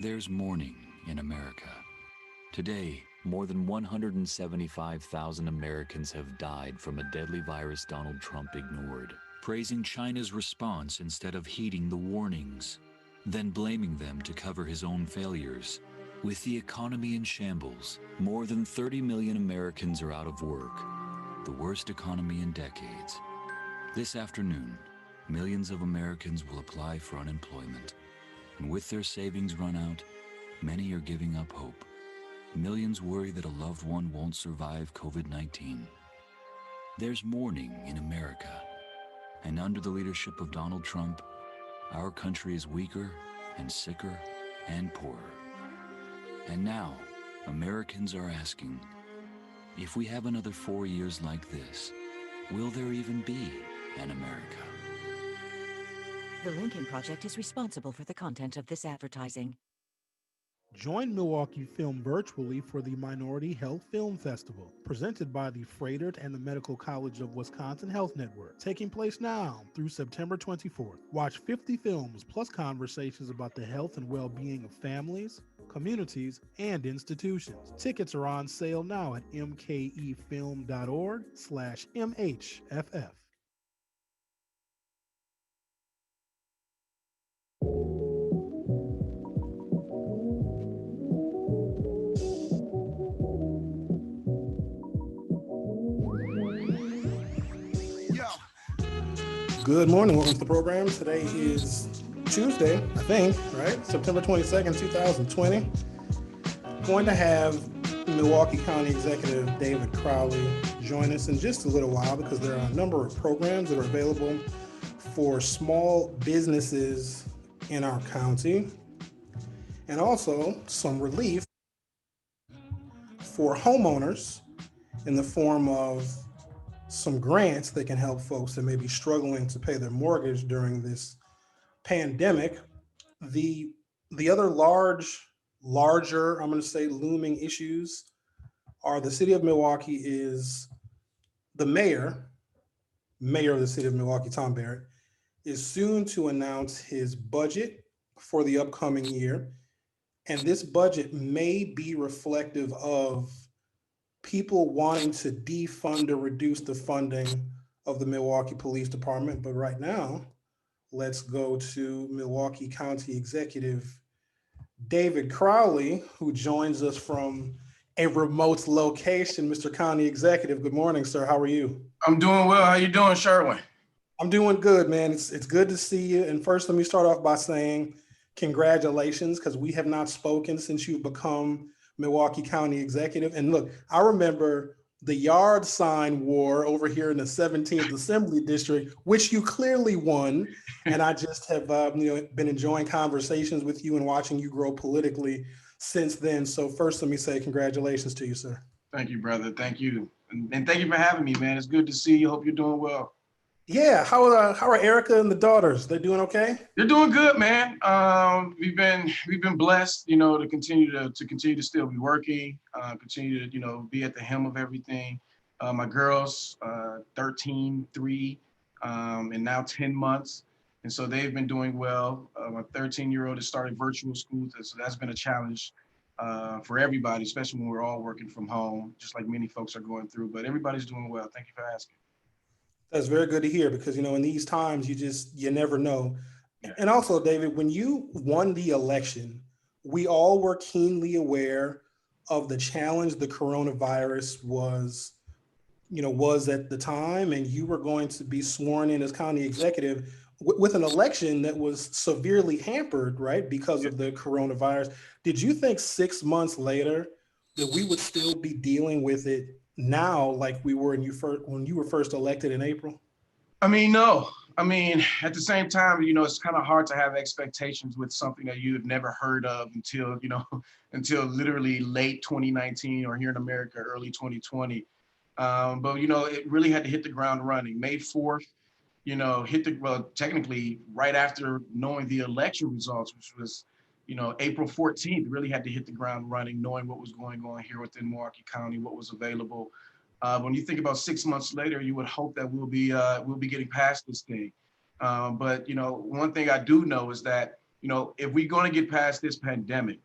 There's mourning in America. Today, more than 175,000 Americans have died from a deadly virus Donald Trump ignored, praising China's response instead of heeding the warnings, then blaming them to cover his own failures. With the economy in shambles, more than 30 million Americans are out of work, the worst economy in decades. This afternoon, millions of Americans will apply for unemployment. And with their savings run out, many are giving up hope. Millions worry that a loved one won't survive COVID-19. There's mourning in America. And under the leadership of Donald Trump, our country is weaker and sicker and poorer. And now, Americans are asking, if we have another 4 years like this, will there even be an America? The Lincoln Project is responsible for the content of this advertising. Join Milwaukee Film virtually for the Minority Health Film Festival, presented by the Froedtert and the Medical College of Wisconsin Health Network, taking place now through September 24th. Watch 50 films plus conversations about the health and well-being of families, communities, and institutions. Tickets are on sale now at mkefilm.org/MHFF. Good morning. Welcome to the program. Today is Tuesday, I think, right? September 22nd, 2020. Going to have Milwaukee County Executive David Crowley join us in just a little while because there are a number of programs that are available for small businesses in our county, and also some relief for homeowners in the form of some grants that can help folks that may be struggling to pay their mortgage during this pandemic. The the other larger, I'm going to say, looming issues are the city of Milwaukee is the mayor of the city of Milwaukee, Tom Barrett, is soon to announce his budget for the upcoming year. And this budget may be reflective of people wanting to defund or reduce the funding of the Milwaukee Police Department. But right now, let's go to Milwaukee County Executive David Crowley, who joins us from a remote location. Mr. County Executive, good morning, sir. How are you? I'm doing well. How you doing, Sherwin? I'm doing good, man. It's good to see you. And first, let me start off by saying congratulations, because we have not spoken since you've become Milwaukee County Executive. And look, I remember the yard sign war over here in the 17th Assembly District, which you clearly won. And I just have been enjoying conversations with you and watching you grow politically since then. So first, let me say congratulations to you, sir. Thank you, brother. Thank you. And thank you for having me, man. It's good to see you. Hope you're doing well. Yeah, how are Erica and the daughters? They're doing okay? They're doing good, man. We've been blessed, to continue to still be working, continue to, be at the helm of everything. My girls, 13, 3, and now 10 months. And so they've been doing well. My 13-year-old has started virtual school. So that's been a challenge for everybody, especially when we're all working from home, just like many folks are going through. But everybody's doing well. Thank you for asking. That's very good to hear because in these times you never know. Yeah. And also, David, when you won the election, we all were keenly aware of the challenge the coronavirus was at the time, and you were going to be sworn in as county executive with an election that was severely hampered, right, because of the coronavirus. Did you think 6 months later that we would still be dealing with it now like we were when you were first elected in April? I mean, no. I mean, at the same time, it's kind of hard to have expectations with something that you have never heard of until, until literally late 2019 or here in America, early 2020. But, it really had to hit the ground running. May 4th, technically right after knowing the election results, which was, April 14th, really had to hit the ground running, knowing what was going on here within Milwaukee County, what was available. When you think about 6 months later, you would hope that we'll be getting past this thing. But one thing I do know is that if we're going to get past this pandemic,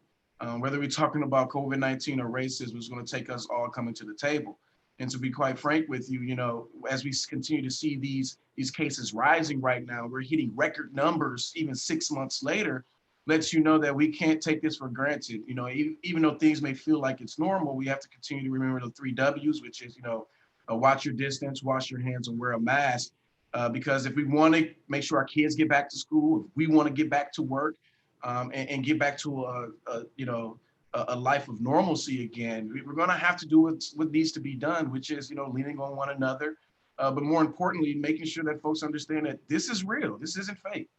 whether we're talking about COVID-19 or racism, it's going to take us all coming to the table. And to be quite frank with you, as we continue to see these cases rising right now, we're hitting record numbers even 6 months later, lets you know that we can't take this for granted. Even though things may feel like it's normal, we have to continue to remember the 3 Ws, which is, watch your distance, wash your hands, and wear a mask. Because if we want to make sure our kids get back to school, if we want to get back to work, and get back to a life of normalcy again, we're going to have to do what needs to be done, which is leaning on one another, but more importantly, making sure that folks understand that this is real. This isn't fake.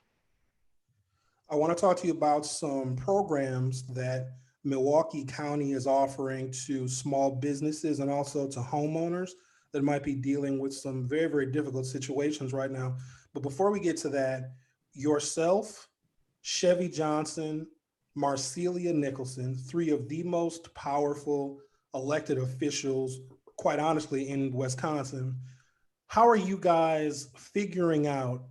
I want to talk to you about some programs that Milwaukee County is offering to small businesses and also to homeowners that might be dealing with some very, very difficult situations right now. But before we get to that, yourself, Chevy Johnson, Marcelia Nicholson, three of the most powerful elected officials, quite honestly, in Wisconsin. How are you guys figuring out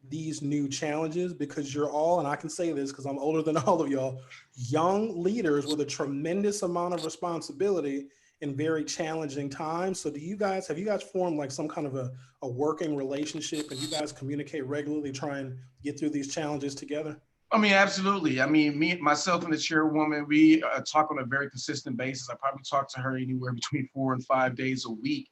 these new challenges? Because you're all, and I can say this because I'm older than all of y'all, young leaders with a tremendous amount of responsibility in very challenging times. So have you guys formed like some kind of a working relationship, and you guys communicate regularly, try and get through these challenges together? Absolutely. Myself and the chairwoman, we talk on a very consistent basis. I probably talk to her anywhere between 4 and 5 days a week,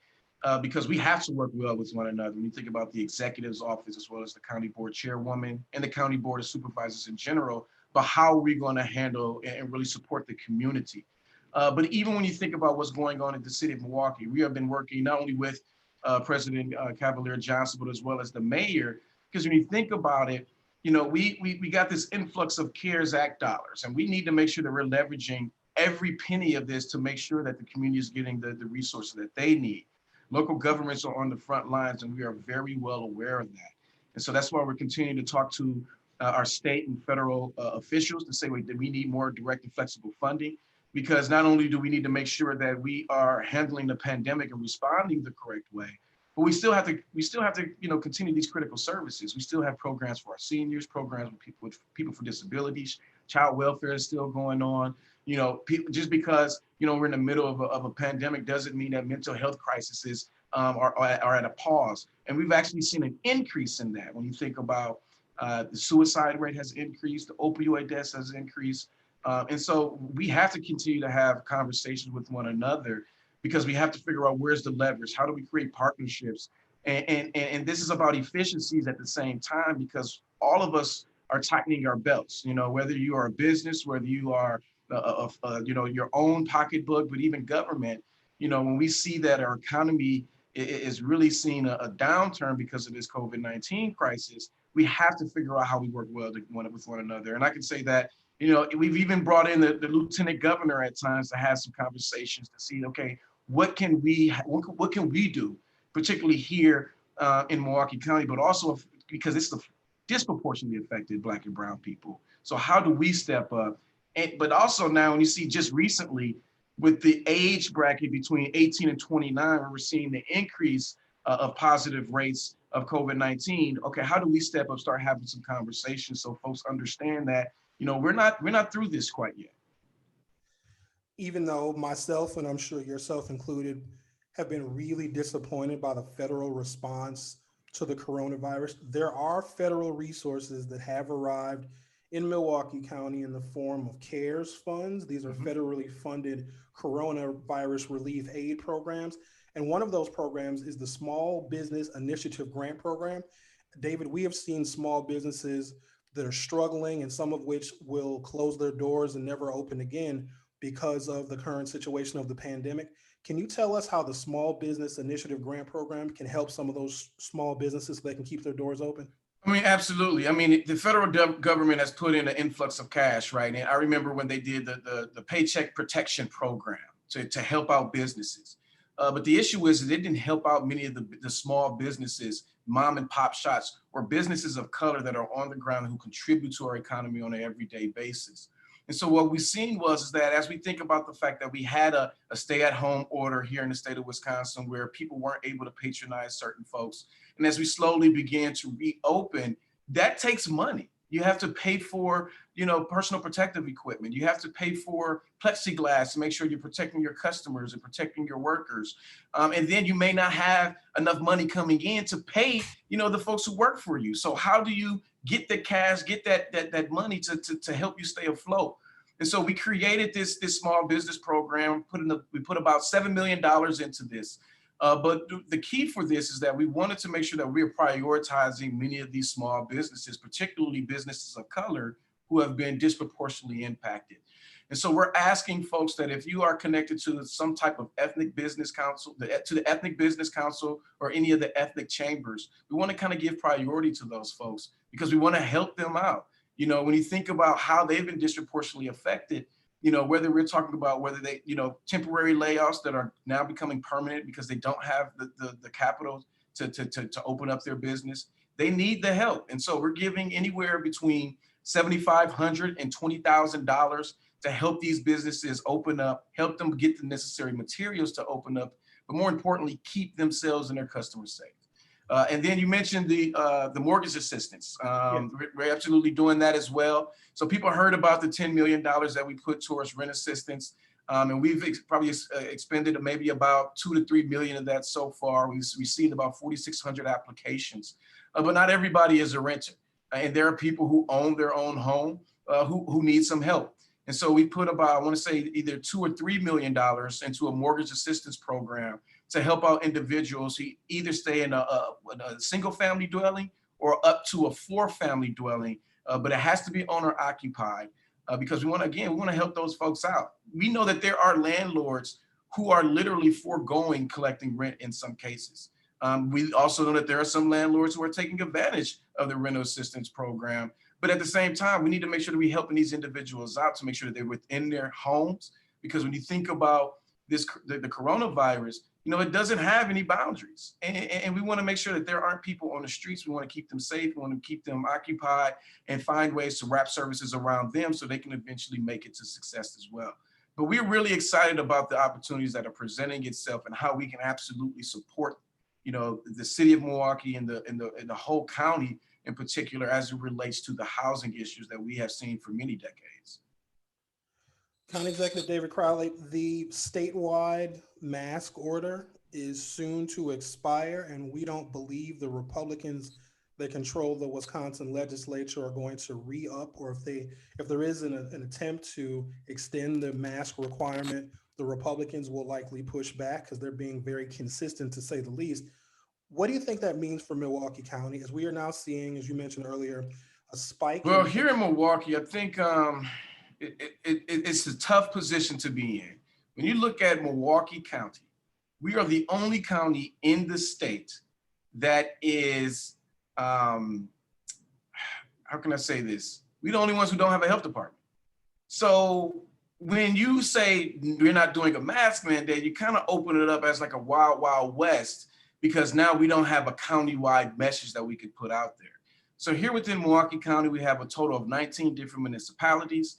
because we have to work well with one another. When you think about the executive's office, as well as the county board chairwoman and the county board of supervisors in general, but how are we going to handle and really support the community? But even when you think about what's going on in the city of Milwaukee, we have been working not only with President Cavalier Johnson, but as well as the mayor, because when you think about it, we got this influx of CARES Act dollars, and we need to make sure that we're leveraging every penny of this to make sure that the community is getting the resources that they need. Local governments are on the front lines, and we are very well aware of that. And so that's why we're continuing to talk to our state and federal officials to say that we need more direct and flexible funding, because not only do we need to make sure that we are handling the pandemic and responding the correct way, but we still have to continue these critical services. We still have programs for our seniors, programs with people for disabilities. Child welfare is still going on. Just because we're in the middle of a pandemic doesn't mean that mental health crises are at a pause. And we've actually seen an increase in that. When you think about the suicide rate has increased, the opioid deaths has increased, and so we have to continue to have conversations with one another, because we have to figure out where's the leverage, how do we create partnerships, and this is about efficiencies at the same time, because all of us are tightening our belts. Whether you are a business, whether you are your own pocketbook, but even government. When we see that our economy is really seeing a downturn because of this COVID-19 crisis, we have to figure out how we work well with one another. And I can say that we've even brought in the lieutenant governor at times to have some conversations to see, okay, what can we do, particularly here in Milwaukee County, but also because it's disproportionately affected Black and brown people. So how do we step up? But also now, when you see just recently with the age bracket between 18 and 29, where we're seeing the increase of positive rates of COVID-19. Okay, how do we step up, start having some conversations so folks understand that we're not through this quite yet. Even though myself, and I'm sure yourself included, have been really disappointed by the federal response to the coronavirus, there are federal resources that have arrived in Milwaukee County in the form of CARES funds. These are federally funded coronavirus relief aid programs. And one of those programs is the Small Business Initiative Grant Program. David, we have seen small businesses that are struggling, and some of which will close their doors and never open again because of the current situation of the pandemic. Can you tell us how the Small Business Initiative Grant Program can help some of those small businesses so they can keep their doors open? Absolutely. The federal government has put in an influx of cash, right? And I remember when they did the Paycheck Protection Program to help out businesses. But the issue is that it didn't help out many of the small businesses, mom and pop shops, or businesses of color that are on the ground who contribute to our economy on an everyday basis. And so what we've seen is that as we think about the fact that we had a stay-at-home order here in the state of Wisconsin where people weren't able to patronize certain folks, and as we slowly began to reopen, that takes money. You have to pay for, personal protective equipment. You have to pay for plexiglass to make sure you're protecting your customers and protecting your workers. And then you may not have enough money coming in to pay, the folks who work for you. So how do you get the cash, get that money to help you stay afloat? And so we created this small business program. We put about $7 million into this. But the key for this is that we wanted to make sure that we're prioritizing many of these small businesses, particularly businesses of color who have been disproportionately impacted. And so we're asking folks that if you are connected to some type of ethnic business council, to the ethnic business council or any of the ethnic chambers, we want to kind of give priority to those folks because we want to help them out. When you think about how they've been disproportionately affected, whether we're talking about whether they, temporary layoffs that are now becoming permanent because they don't have the capital to open up their business, they need the help. And so we're giving anywhere between $7,500 and $20,000 to help these businesses open up, help them get the necessary materials to open up, but more importantly, keep themselves and their customers safe. And then you mentioned the mortgage assistance. We're absolutely doing that as well. So people heard about the $10 million that we put towards rent assistance. And we've probably expended maybe about 2 to 3 million of that so far. We've received about 4,600 applications, but not everybody is a renter. And there are people who own their own home who need some help. And so we put about, I want to say either $2 or $3 million into a mortgage assistance program to help out individuals who either stay in a single family dwelling or up to a 4-family dwelling, but it has to be owner occupied because we want to help those folks out. We know that there are landlords who are literally foregoing collecting rent in some cases. We also know that there are some landlords who are taking advantage of the rental assistance program. But at the same time, we need to make sure that we're helping these individuals out to make sure that they're within their homes. Because when you think about the coronavirus, it doesn't have any boundaries. And we want to make sure that there aren't people on the streets. We want to keep them safe. We want to keep them occupied and find ways to wrap services around them so they can eventually make it to success as well. But we're really excited about the opportunities that are presenting itself and how we can absolutely support, the city of Milwaukee and the whole county in particular as it relates to the housing issues that we have seen for many decades. County Executive David Crowley, the statewide mask order is soon to expire, and we don't believe the Republicans that control the Wisconsin legislature are going to re-up, or if there is an attempt to extend the mask requirement, the Republicans will likely push back because they're being very consistent, to say the least. What do you think that means for Milwaukee County, as we are now seeing, as you mentioned earlier, a spike? Well, here in Milwaukee, I think it's a tough position to be in. When you look at Milwaukee County, we are the only county in the state that is, how can I say this? We're the only ones who don't have a health department. So when you say we're not doing a mask mandate, you kind of open it up as like a wild, wild west, because now we don't have a countywide message that we could put out there. So here within Milwaukee County, we have a total of 19 different municipalities,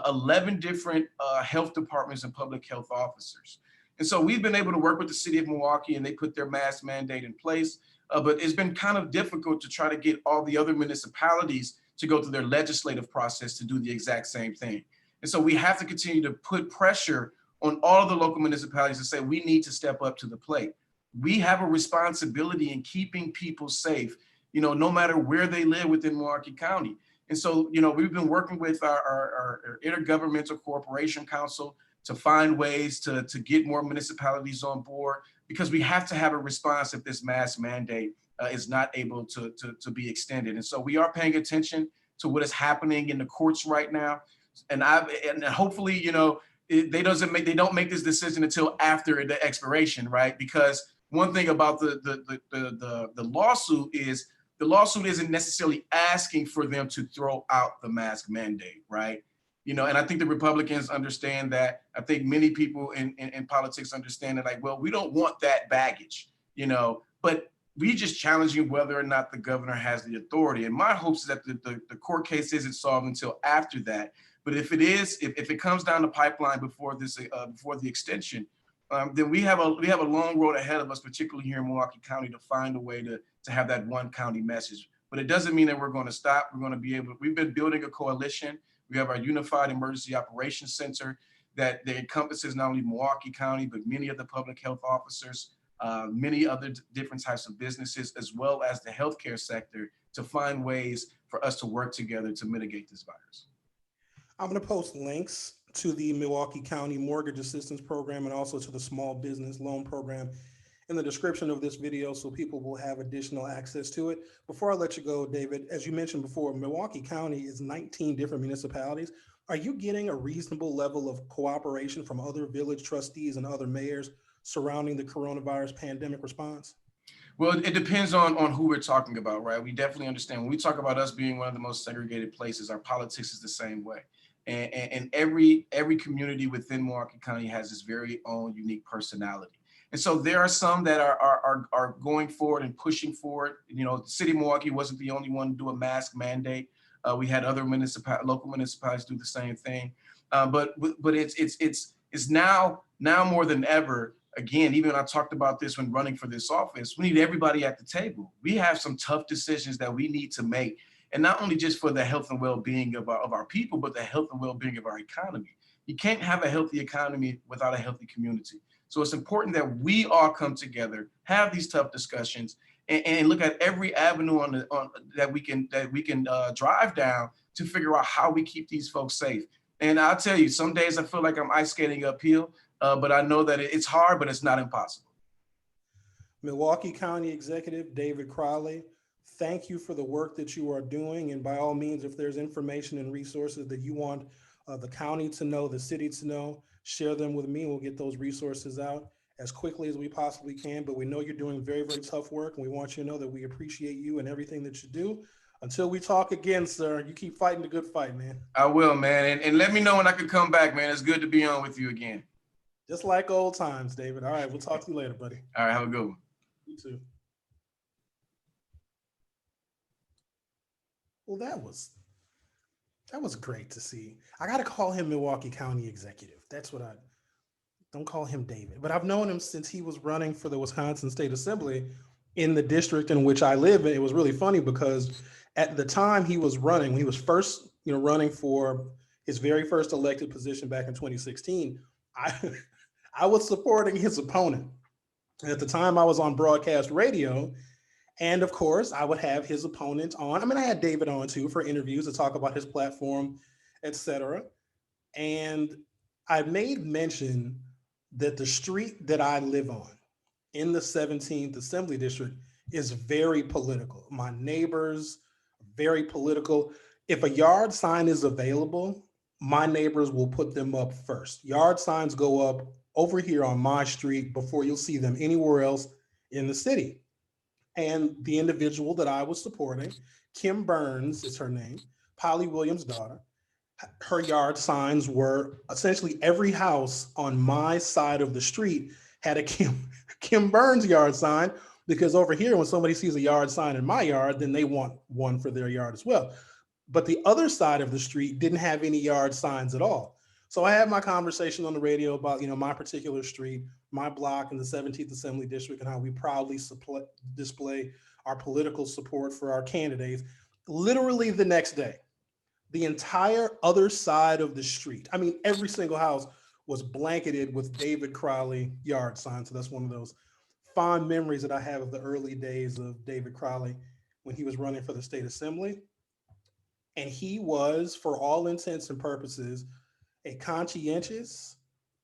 11 different health departments and public health officers. And so we've been able to work with the city of Milwaukee, and they put their mask mandate in place. But it's been kind of difficult to try to get all the other municipalities to go through their legislative process to do the exact same thing. And so we have to continue to put pressure on all of the local municipalities to say we need to step up to the plate. We have a responsibility in keeping people safe, no matter where they live within Milwaukee County. And so, we've been working with our intergovernmental cooperation council to find ways to get more municipalities on board, because we have to have a response if this mask mandate is not able to be extended. And so we are paying attention to what is happening in the courts right now. And hopefully, they don't make this decision until after the expiration, right? Because one thing about the lawsuit is the lawsuit isn't necessarily asking for them to throw out the mask mandate, right? And I think the Republicans understand that. I think many people in politics understand that, like, well, we don't want that baggage, but we just challenging whether or not the governor has the authority. And my hopes is that the court case isn't solved until after that. But if it is, if it comes down the pipeline before the extension, then we have a long road ahead of us, particularly here in Milwaukee County, to find a way to have that one county message. but it doesn't mean that we're going to stop. We're going to be able, we've been building a coalition. We have our Unified Emergency Operations Center that encompasses not only Milwaukee County, but many of the public health officers, many other different types of businesses, as well as the healthcare sector, to find ways for us to work together to mitigate this virus. I'm going to post links to the Milwaukee County Mortgage Assistance Program and also to the Small Business Loan Program in the description of this video so people will have additional access to it. Before I let you go, David, as you mentioned before, Milwaukee County is 19 different municipalities. Are you getting a reasonable level of cooperation from other village trustees and other mayors surrounding the coronavirus pandemic response? Well, it depends on who we're talking about, right? We definitely understand when we talk about us being one of the most segregated places, our politics is the same way. And every community within Milwaukee County has its very own unique personality. And so there are some that are going forward and pushing forward. You know, the city of Milwaukee wasn't the only one to do a mask mandate. We had other local municipalities do the same thing. But it's now more than ever. Again, even I talked about this when running for this office, we need everybody at the table. We have some tough decisions that we need to make. And not only just for the health and well-being of our people, but the health and well-being of our economy. You can't have a healthy economy without a healthy community. So it's important that we all come together, have these tough discussions, and look at every avenue that we can drive down to figure out how we keep these folks safe. And I'll tell you, some days I feel like I'm ice skating uphill, but I know that it's hard, but it's not impossible. Milwaukee County Executive David Crowley, thank you for the work that you are doing. And by all means, if there's information and resources that you want the county to know, the city to know, share them with me. We'll get those resources out as quickly as we possibly can. But we know you're doing very, very tough work. And we want you to know that we appreciate you and everything that you do. Until we talk again, sir, you keep fighting the good fight, man. I will, man. And let me know when I can come back, man. It's good to be on with you again. Just like old times, David. All right, we'll talk to you later, buddy. All right, have a good one. You too. Well, that was great to see. I got to call him Milwaukee County Executive. That's what don't call him David. But I've known him since he was running for the Wisconsin State Assembly in the district in which I live. And it was really funny because at the time he was running, when he was first, running for his very first elected position back in 2016, I was supporting his opponent. At the time I was on broadcast radio. And of course, I would have his opponent on. I mean, I had David on too for interviews to talk about his platform, etc. And I made mention that the street that I live on in the 17th Assembly District is very political. My neighbors, very political. If a yard sign is available, my neighbors will put them up first. Yard signs go up over here on my street before you'll see them anywhere else in the city. And the individual that I was supporting, Kim Burns is her name, Polly Williams' daughter, her yard signs were essentially every house on my side of the street had a Kim Burns yard sign, because over here, when somebody sees a yard sign in my yard, then they want one for their yard as well. But the other side of the street didn't have any yard signs at all. So I had my conversation on the radio about, my particular street, my block in the 17th Assembly District, and how we proudly display our political support for our candidates. Literally the next day, the entire other side of the street, I mean, every single house was blanketed with David Crowley yard signs. So that's one of those fond memories that I have of the early days of David Crowley when he was running for the state assembly. And he was, for all intents and purposes, a conscientious,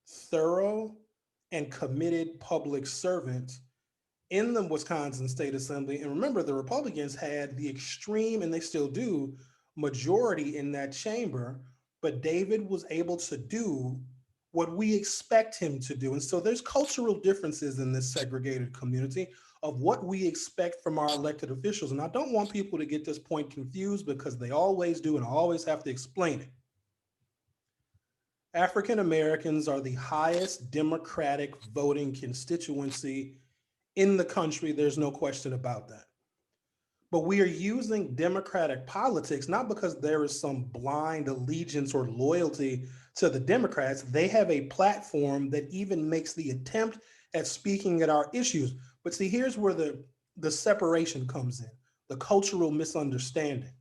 thorough, and committed public servant in the Wisconsin State Assembly. And remember, the Republicans had the extreme, and they still do, majority in that chamber, but David was able to do what we expect him to do. And so there's cultural differences in this segregated community of what we expect from our elected officials. And I don't want people to get this point confused, because they always do, and I always have to explain it. African Americans are the highest Democratic voting constituency in the country. There's no question about that. But we are using Democratic politics, not because there is some blind allegiance or loyalty to the Democrats. They have a platform that even makes the attempt at speaking at our issues. But see, here's where the separation comes in. the cultural misunderstanding.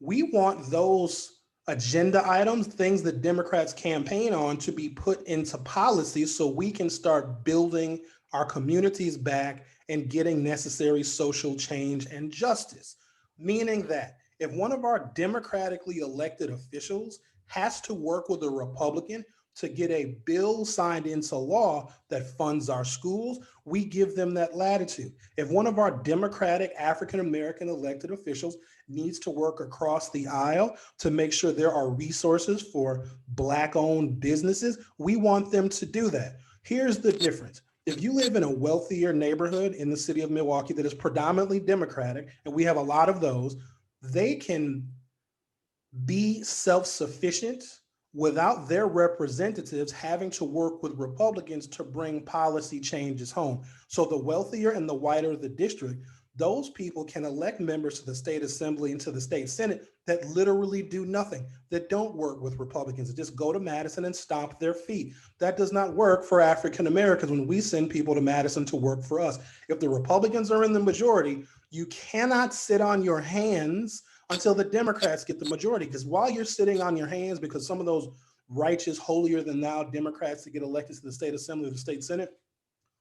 We want those agenda items, things that Democrats campaign on, to be put into policy so we can start building our communities back and getting necessary social change and justice. Meaning that if one of our democratically elected officials has to work with a Republican to get a bill signed into law that funds our schools, we give them that latitude. If one of our Democratic African American elected officials needs to work across the aisle to make sure there are resources for Black-owned businesses, we want them to do that. Here's the difference. If you live in a wealthier neighborhood in the city of Milwaukee that is predominantly Democratic, and we have a lot of those, they can be self-sufficient without their representatives having to work with Republicans to bring policy changes home. So the wealthier and the whiter the district, those people can elect members to the state assembly and to the state senate that literally do nothing, that don't work with Republicans, that just go to Madison and stomp their feet. That does not work for African Americans when we send people to Madison to work for us. If the Republicans are in the majority, you cannot sit on your hands until the Democrats get the majority. Because while you're sitting on your hands, because some of those righteous, holier than thou Democrats to get elected to the state assembly or the state senate,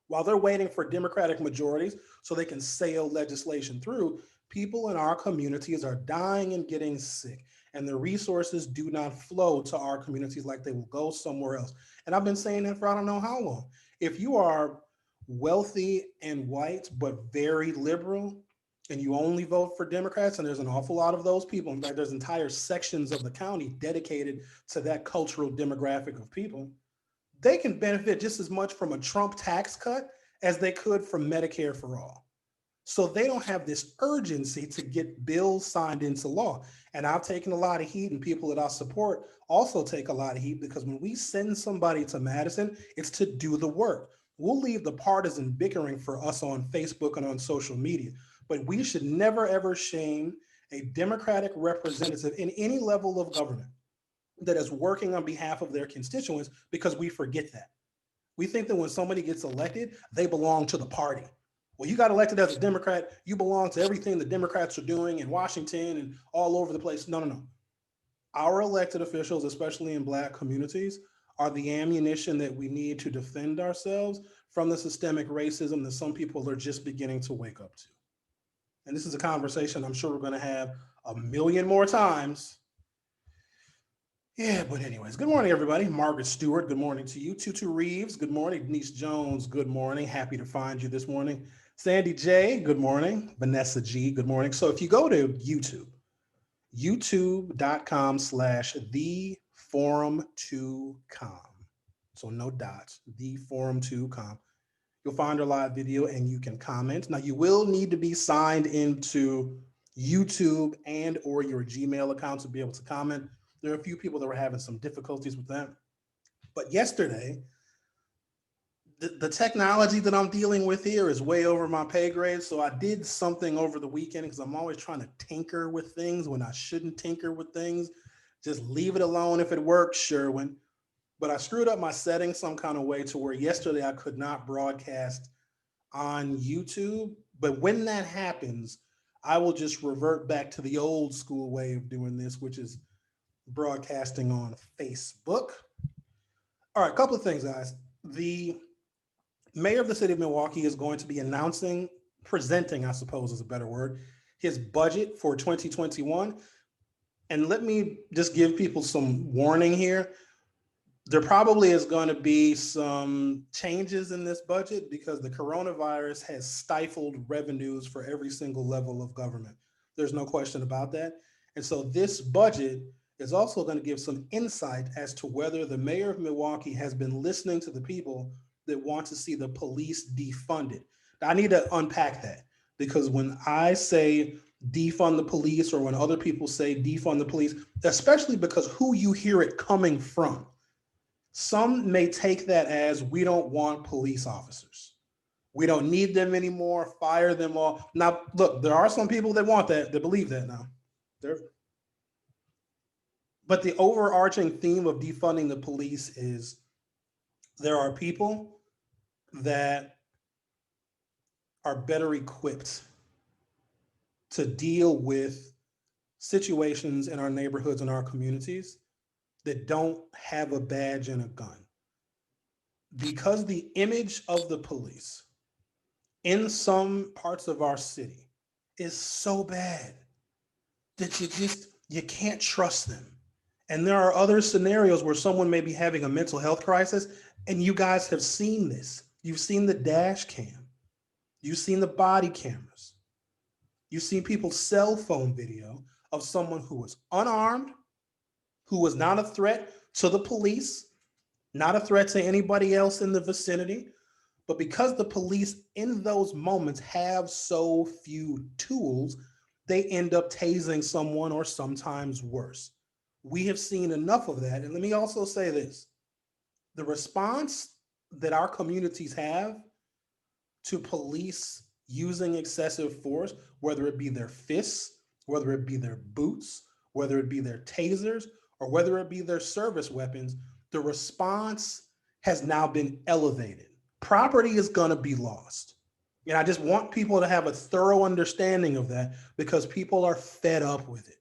while they're waiting for Democratic majorities so they can sail legislation through, people in our communities are dying and getting sick, and the resources do not flow to our communities like they will go somewhere else. And I've been saying that for I don't know how long. If you are wealthy and white, but very liberal, and you only vote for Democrats, and there's an awful lot of those people. In fact, there's entire sections of the county dedicated to that cultural demographic of people. They can benefit just as much from a Trump tax cut as they could from Medicare for all. So they don't have this urgency to get bills signed into law. And I've taken a lot of heat, and people that I support also take a lot of heat, because when we send somebody to Madison, it's to do the work. We'll leave the partisan bickering for us on Facebook and on social media, but we should never, ever shame a Democratic representative in any level of government that is working on behalf of their constituents, because we forget that. We think that when somebody gets elected, they belong to the party. Well, you got elected as a Democrat, you belong to everything the Democrats are doing in Washington and all over the place. No, no, no. Our elected officials, especially in Black communities, are the ammunition that we need to defend ourselves from the systemic racism that some people are just beginning to wake up to. And this is a conversation I'm sure we're going to have a million more times. Yeah, but anyways, good morning, everybody. Margaret Stewart, good morning to you. Tutu Reeves, good morning. Denise Jones, good morning. Happy to find you this morning. Sandy J, good morning. Vanessa G, good morning. So if you go to YouTube, youtube.com/theforum2com. So no dots, theforum2com. You'll find our live video and you can comment. Now you will need to be signed into YouTube and or your Gmail account to be able to comment. There are a few people that were having some difficulties with that. But yesterday, the technology that I'm dealing with here is way over my pay grade. So I did something over the weekend, because I'm always trying to tinker with things when I shouldn't tinker with things. Just leave it alone. If it works, Sherwin. But I screwed up my settings some kind of way to where yesterday I could not broadcast on YouTube. But when that happens, I will just revert back to the old school way of doing this, which is broadcasting on Facebook. All right, a couple of things, guys. The mayor of the city of Milwaukee is going to be presenting, I suppose is a better word, his budget for 2021. And let me just give people some warning here. There probably is going to be some changes in this budget because the coronavirus has stifled revenues for every single level of government. There's no question about that. And so this budget is also going to give some insight as to whether the mayor of Milwaukee has been listening to the people that want to see the police defunded. Now, I need to unpack that, because when I say defund the police, or when other people say defund the police, especially because who you hear it coming from, some may take that as, we don't want police officers. We don't need them anymore, fire them all. Now, look, there are some people that want that, that believe that now. But the overarching theme of defunding the police is there are people that are better equipped to deal with situations in our neighborhoods and our communities that don't have a badge and a gun. Because the image of the police in some parts of our city is so bad that you can't trust them. And there are other scenarios where someone may be having a mental health crisis, and you guys have seen this. You've seen the dash cam. You've seen the body cameras. You've seen people's cell phone video of someone who was unarmed, who was not a threat to the police, not a threat to anybody else in the vicinity. But because the police in those moments have so few tools, they end up tasing someone or sometimes worse. We have seen enough of that. And let me also say this: the response that our communities have to police using excessive force, whether it be their fists, whether it be their boots, whether it be their tasers, or whether it be their service weapons, the response has now been elevated. Property is going to be lost. And I just want people to have a thorough understanding of that, because people are fed up with it.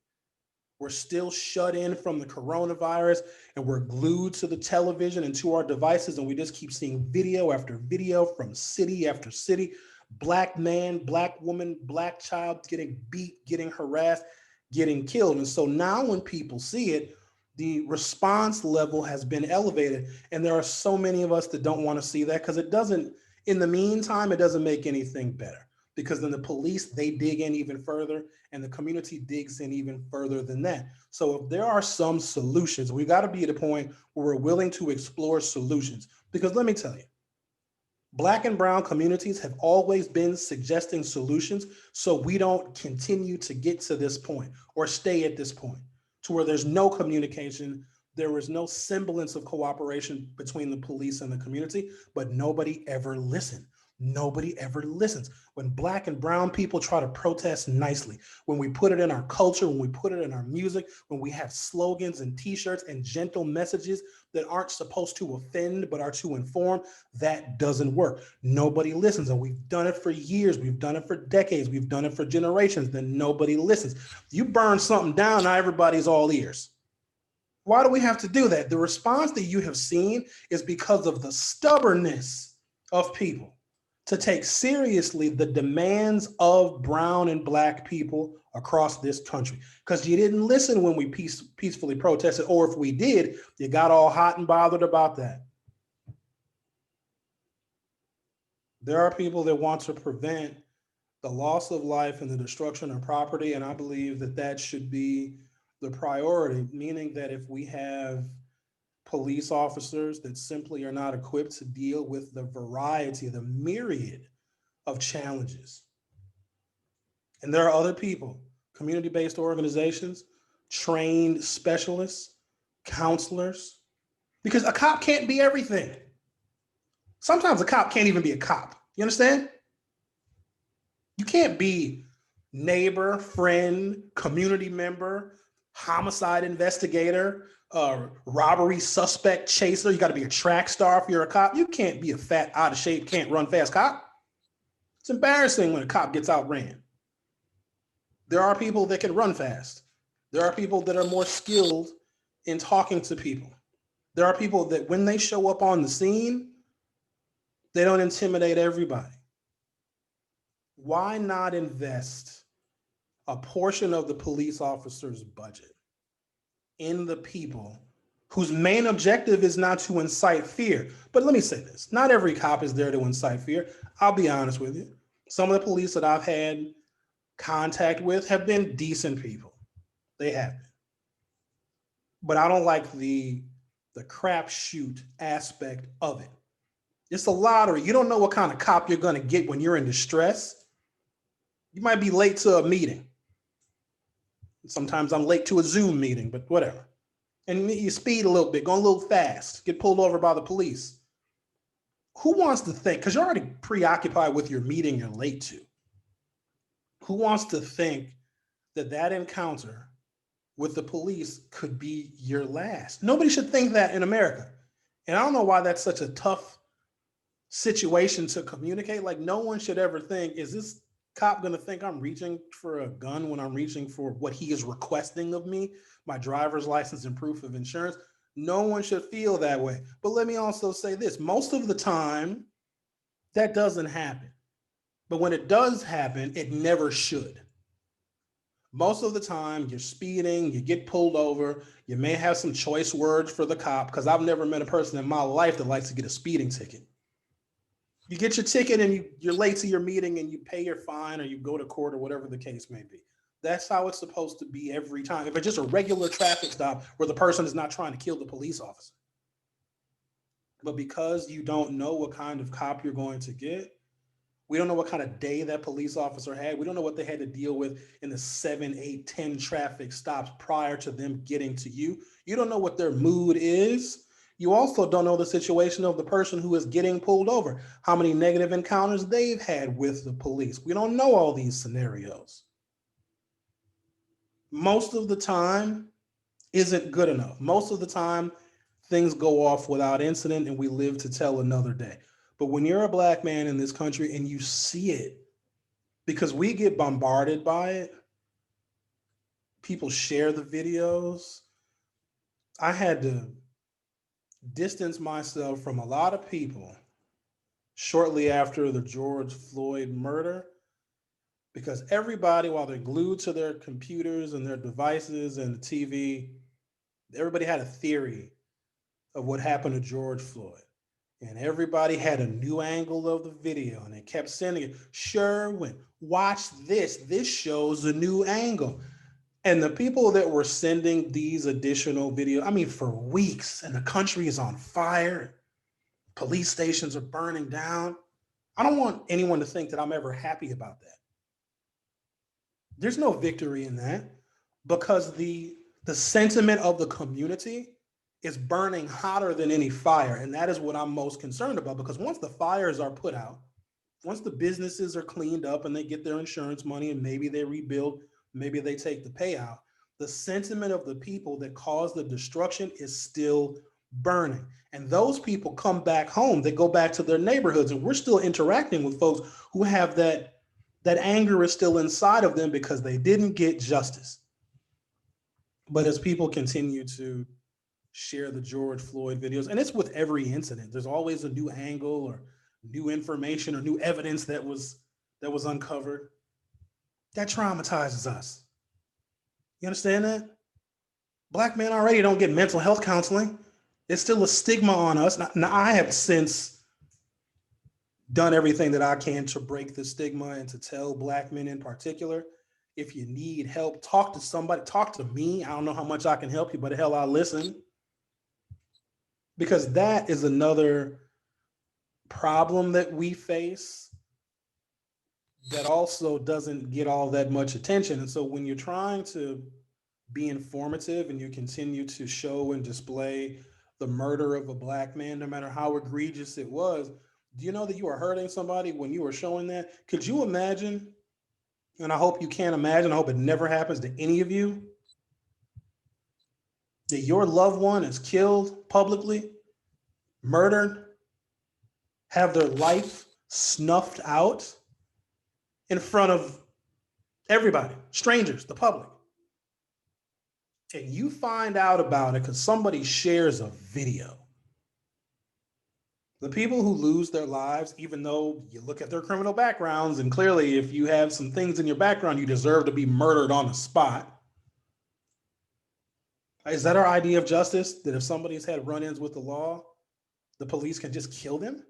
We're still shut in from the coronavirus, and we're glued to the television and to our devices, and we just keep seeing video after video from city after city. Black man, black woman, black child getting beat, getting harassed, getting killed. And so now when people see it, the response level has been elevated. And there are so many of us that don't want to see that, because it doesn't, in the meantime, it doesn't make anything better, because then the police, they dig in even further, and the community digs in even further than that. So if there are some solutions, we got to be at a point where we're willing to explore solutions. Because let me tell you, Black and brown communities have always been suggesting solutions, so we don't continue to get to this point or stay at this point to where there's no communication, there is no semblance of cooperation between the police and the community, but nobody ever listened. Nobody ever listens. When Black and brown people try to protest nicely, when we put it in our culture, when we put it in our music, when we have slogans and t-shirts and gentle messages that aren't supposed to offend but are to inform, that doesn't work. Nobody listens. And we've done it for years. We've done it for decades. We've done it for generations. Then nobody listens. You burn something down, now everybody's all ears. Why do we have to do that? The response that you have seen is because of the stubbornness of people to take seriously the demands of brown and Black people across this country. Because you didn't listen when we peacefully protested, or if we did, you got all hot and bothered about that. There are people that want to prevent the loss of life and the destruction of property, and I believe that that should be the priority, meaning that if we have police officers that simply are not equipped to deal with the variety, the myriad of challenges. And there are other people, community-based organizations, trained specialists, counselors, because a cop can't be everything. Sometimes a cop can't even be a cop. You understand? You can't be neighbor, friend, community member, homicide investigator, robbery suspect chaser. You got to be a track star if you're a cop. You can't be a fat, out of shape, can't run fast cop. It's embarrassing when a cop gets outran. There are people that can run fast. There are people that are more skilled in talking to people. There are people that when they show up on the scene, they don't intimidate everybody. Why not invest a portion of the police officer's budget in the people whose main objective is not to incite fear? But let me say this, not every cop is there to incite fear. I'll be honest with you. Some of the police that I've had contact with have been decent people. They have been. But I don't like the crapshoot aspect of it. It's a lottery. You don't know what kind of cop you're going to get when you're in distress. You might be late to a meeting. Sometimes I'm late to a Zoom meeting, but whatever. And you speed a little bit, go a little fast, get pulled over by the police. Who wants to think, because you're already preoccupied with your meeting you're late to. Who wants to think that that encounter with the police could be your last? Nobody should think that in America. And I don't know why that's such a tough situation to communicate. Like, no one should ever think, is this cop going to think I'm reaching for a gun when I'm reaching for what he is requesting of me, my driver's license and proof of insurance? No one should feel that way. But let me also say this, most of the time, that doesn't happen. But when it does happen, it never should. Most of the time, you're speeding, you get pulled over, you may have some choice words for the cop, because I've never met a person in my life that likes to get a speeding ticket. You get your ticket and you're late to your meeting and you pay your fine or you go to court or whatever the case may be. That's how it's supposed to be every time. If it's just a regular traffic stop where the person is not trying to kill the police officer. But because you don't know what kind of cop you're going to get, we don't know what kind of day that police officer had. We don't know what they had to deal with in the 7, 8, 10 traffic stops prior to them getting to you. You don't know what their mood is. You also don't know the situation of the person who is getting pulled over, how many negative encounters they've had with the police. We don't know all these scenarios. Most of the time isn't good enough. Most of the time, things go off without incident and we live to tell another day. But when you're a black man in this country and you see it, because we get bombarded by it, people share the videos. I had to distance myself from a lot of people shortly after the George Floyd murder, because everybody, while they're glued to their computers and their devices and the TV, everybody had a theory of what happened to George Floyd. And everybody had a new angle of the video and they kept sending it. Sherwin, watch this. This shows a new angle. And the people that were sending these additional videos, I mean, for weeks, and the country is on fire, police stations are burning down. I don't want anyone to think that I'm ever happy about that. There's no victory in that, because the sentiment of the community is burning hotter than any fire. And that is what I'm most concerned about, because once the fires are put out, once the businesses are cleaned up and they get their insurance money and maybe they rebuild, maybe they take the payout, the sentiment of the people that caused the destruction is still burning. And those people come back home, they go back to their neighborhoods, and we're still interacting with folks who have that anger is still inside of them because they didn't get justice. But as people continue to share the George Floyd videos, and it's with every incident, there's always a new angle or new information or new evidence that was uncovered. That traumatizes us. You understand that? Black men already don't get mental health counseling. It's still a stigma on us. Now I have since done everything that I can to break the stigma and to tell Black men in particular, if you need help, talk to somebody, talk to me. I don't know how much I can help you, but hell, I'll listen. Because that is another problem that we face that also doesn't get all that much attention. And so when you're trying to be informative and you continue to show and display the murder of a Black man, no matter how egregious it was, do you know that you are hurting somebody when you are showing that? Could you imagine, and I hope you can't imagine, I hope it never happens to any of you, that your loved one is killed publicly, murdered, have their life snuffed out in front of everybody, strangers, the public. And you find out about it because somebody shares a video. The people who lose their lives, even though you look at their criminal backgrounds, and clearly if you have some things in your background, you deserve to be murdered on the spot. Is that our idea of justice? That if somebody's had run-ins with the law, the police can just kill them?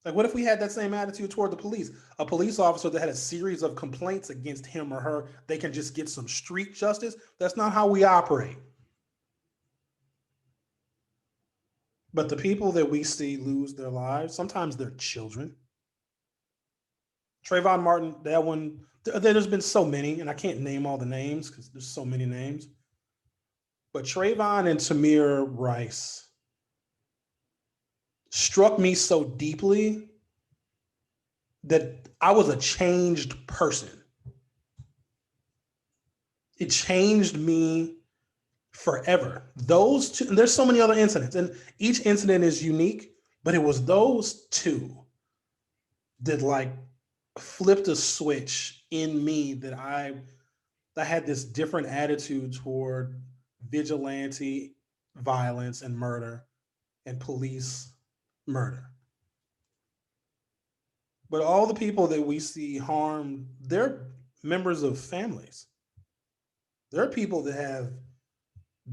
Like, what if we had that same attitude toward the police? A police officer that had a series of complaints against him or her, they can just get some street justice? That's not how we operate. But the people that we see lose their lives, sometimes they're children. Trayvon Martin, that one, there's been so many, and I can't name all the names because there's so many names. But Trayvon and Tamir Rice struck me so deeply that I was a changed person. It changed me forever. Those two, and there's so many other incidents, and each incident is unique, but it was those two that, like, flipped a switch in me that I had this different attitude toward vigilante violence and murder and police murder. But all the people that we see harmed, they're members of families. There are people that have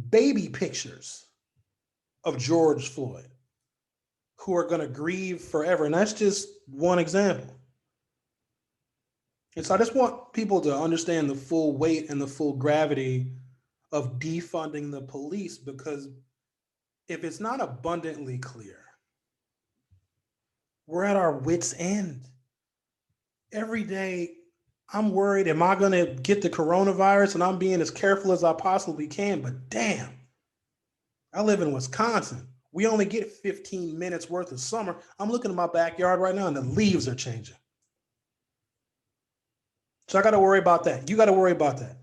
baby pictures of George Floyd who are going to grieve forever. And that's just one example. And so I just want people to understand the full weight and the full gravity of defunding the police, because if it's not abundantly clear, we're at our wits' end. Every day, I'm worried, am I going to get the coronavirus? And I'm being as careful as I possibly can. But damn, I live in Wisconsin. We only get 15 minutes worth of summer. I'm looking at my backyard right now and the leaves are changing. So I got to worry about that. You got to worry about that.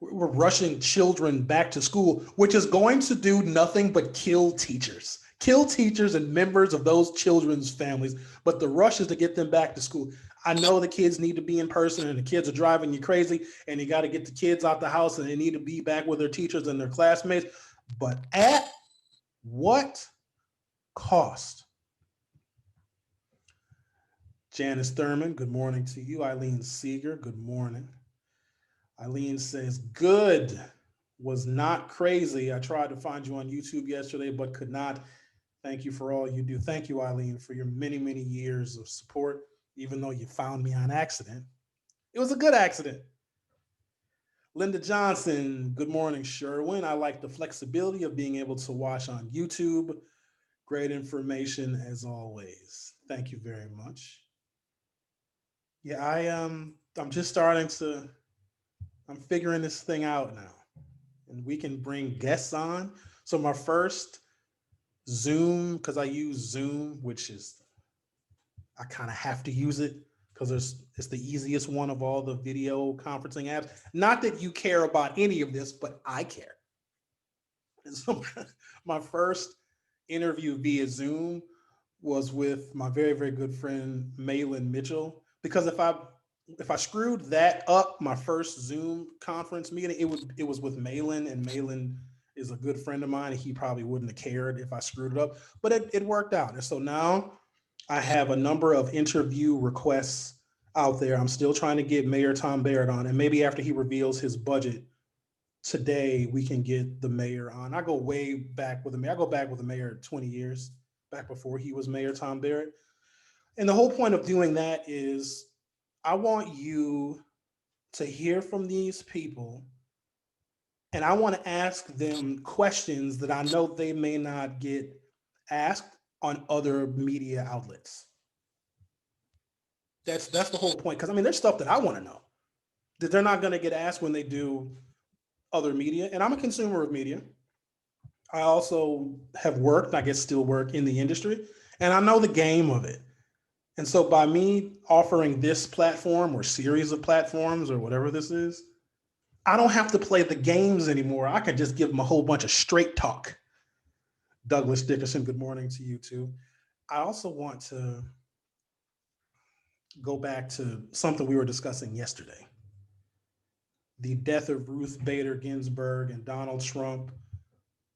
We're rushing children back to school, which is going to do nothing but kill teachers and members of those children's families. But the rush is to get them back to school. I know the kids need to be in person and the kids are driving you crazy and you got to get the kids out the house and they need to be back with their teachers and their classmates. But at what cost? Janice Thurman, good morning to you. Eileen Seeger, good morning. Eileen says, good, was not crazy. I tried to find you on YouTube yesterday, but could not. Thank you for all you do. Thank you, Eileen, for your many, many years of support, even though you found me on accident. It was a good accident. Linda Johnson, good morning, Sherwin. I like the flexibility of being able to watch on YouTube. Great information as always. Thank you very much. Yeah, I'm just starting to, I'm figuring this thing out now. And we can bring guests on. So my first Zoom, because I use Zoom, which is, I kind of have to use it because it's the easiest one of all the video conferencing apps. Not that you care about any of this, but I care. And so my first interview via Zoom was with my very, very good friend, Malin Mitchell. Because if I screwed that up, my first Zoom conference meeting, it was with Malin, and Malin is a good friend of mine, and he probably wouldn't have cared if I screwed it up, but it worked out. And so now I have a number of interview requests out there. I'm still trying to get Mayor Tom Barrett on, and maybe after he reveals his budget today, we can get the mayor on. I go way back with the mayor. I go back with the mayor 20 years, back before he was Mayor Tom Barrett. And the whole point of doing that is I want you to hear from these people, and I want to ask them questions that I know they may not get asked on other media outlets. That's the whole point. Because I mean, there's stuff that I want to know that they're not going to get asked when they do other media. And I'm a consumer of media. I also have worked, I guess still work in the industry, and I know the game of it. And so by me offering this platform or series of platforms or whatever this is, I don't have to play the games anymore. I can just give them a whole bunch of straight talk. Douglas Dickerson, good morning to you too. I also want to go back to something we were discussing yesterday. The death of Ruth Bader Ginsburg and Donald Trump,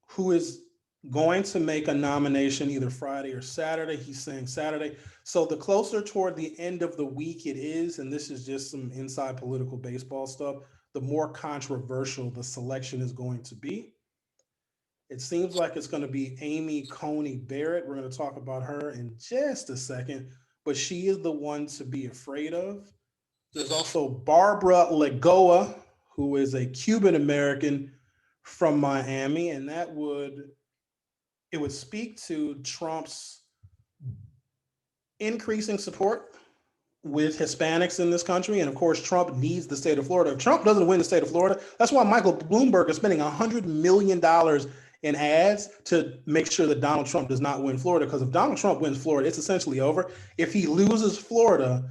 who is going to make a nomination either Friday or Saturday. He's saying Saturday. So the closer toward the end of the week it is, and this is just some inside political baseball stuff, the more controversial the selection is going to be. It seems like it's going to be Amy Coney Barrett. We're going to talk about her in just a second, but she is the one to be afraid of. There's also Barbara Lagoa, who is a Cuban American from Miami, and it would speak to Trump's increasing support with Hispanics in this country. And of course, Trump needs the state of Florida. If Trump doesn't win the state of Florida, that's why Michael Bloomberg is spending $100 million in ads to make sure that Donald Trump does not win Florida. Because if Donald Trump wins Florida, it's essentially over. If he loses Florida,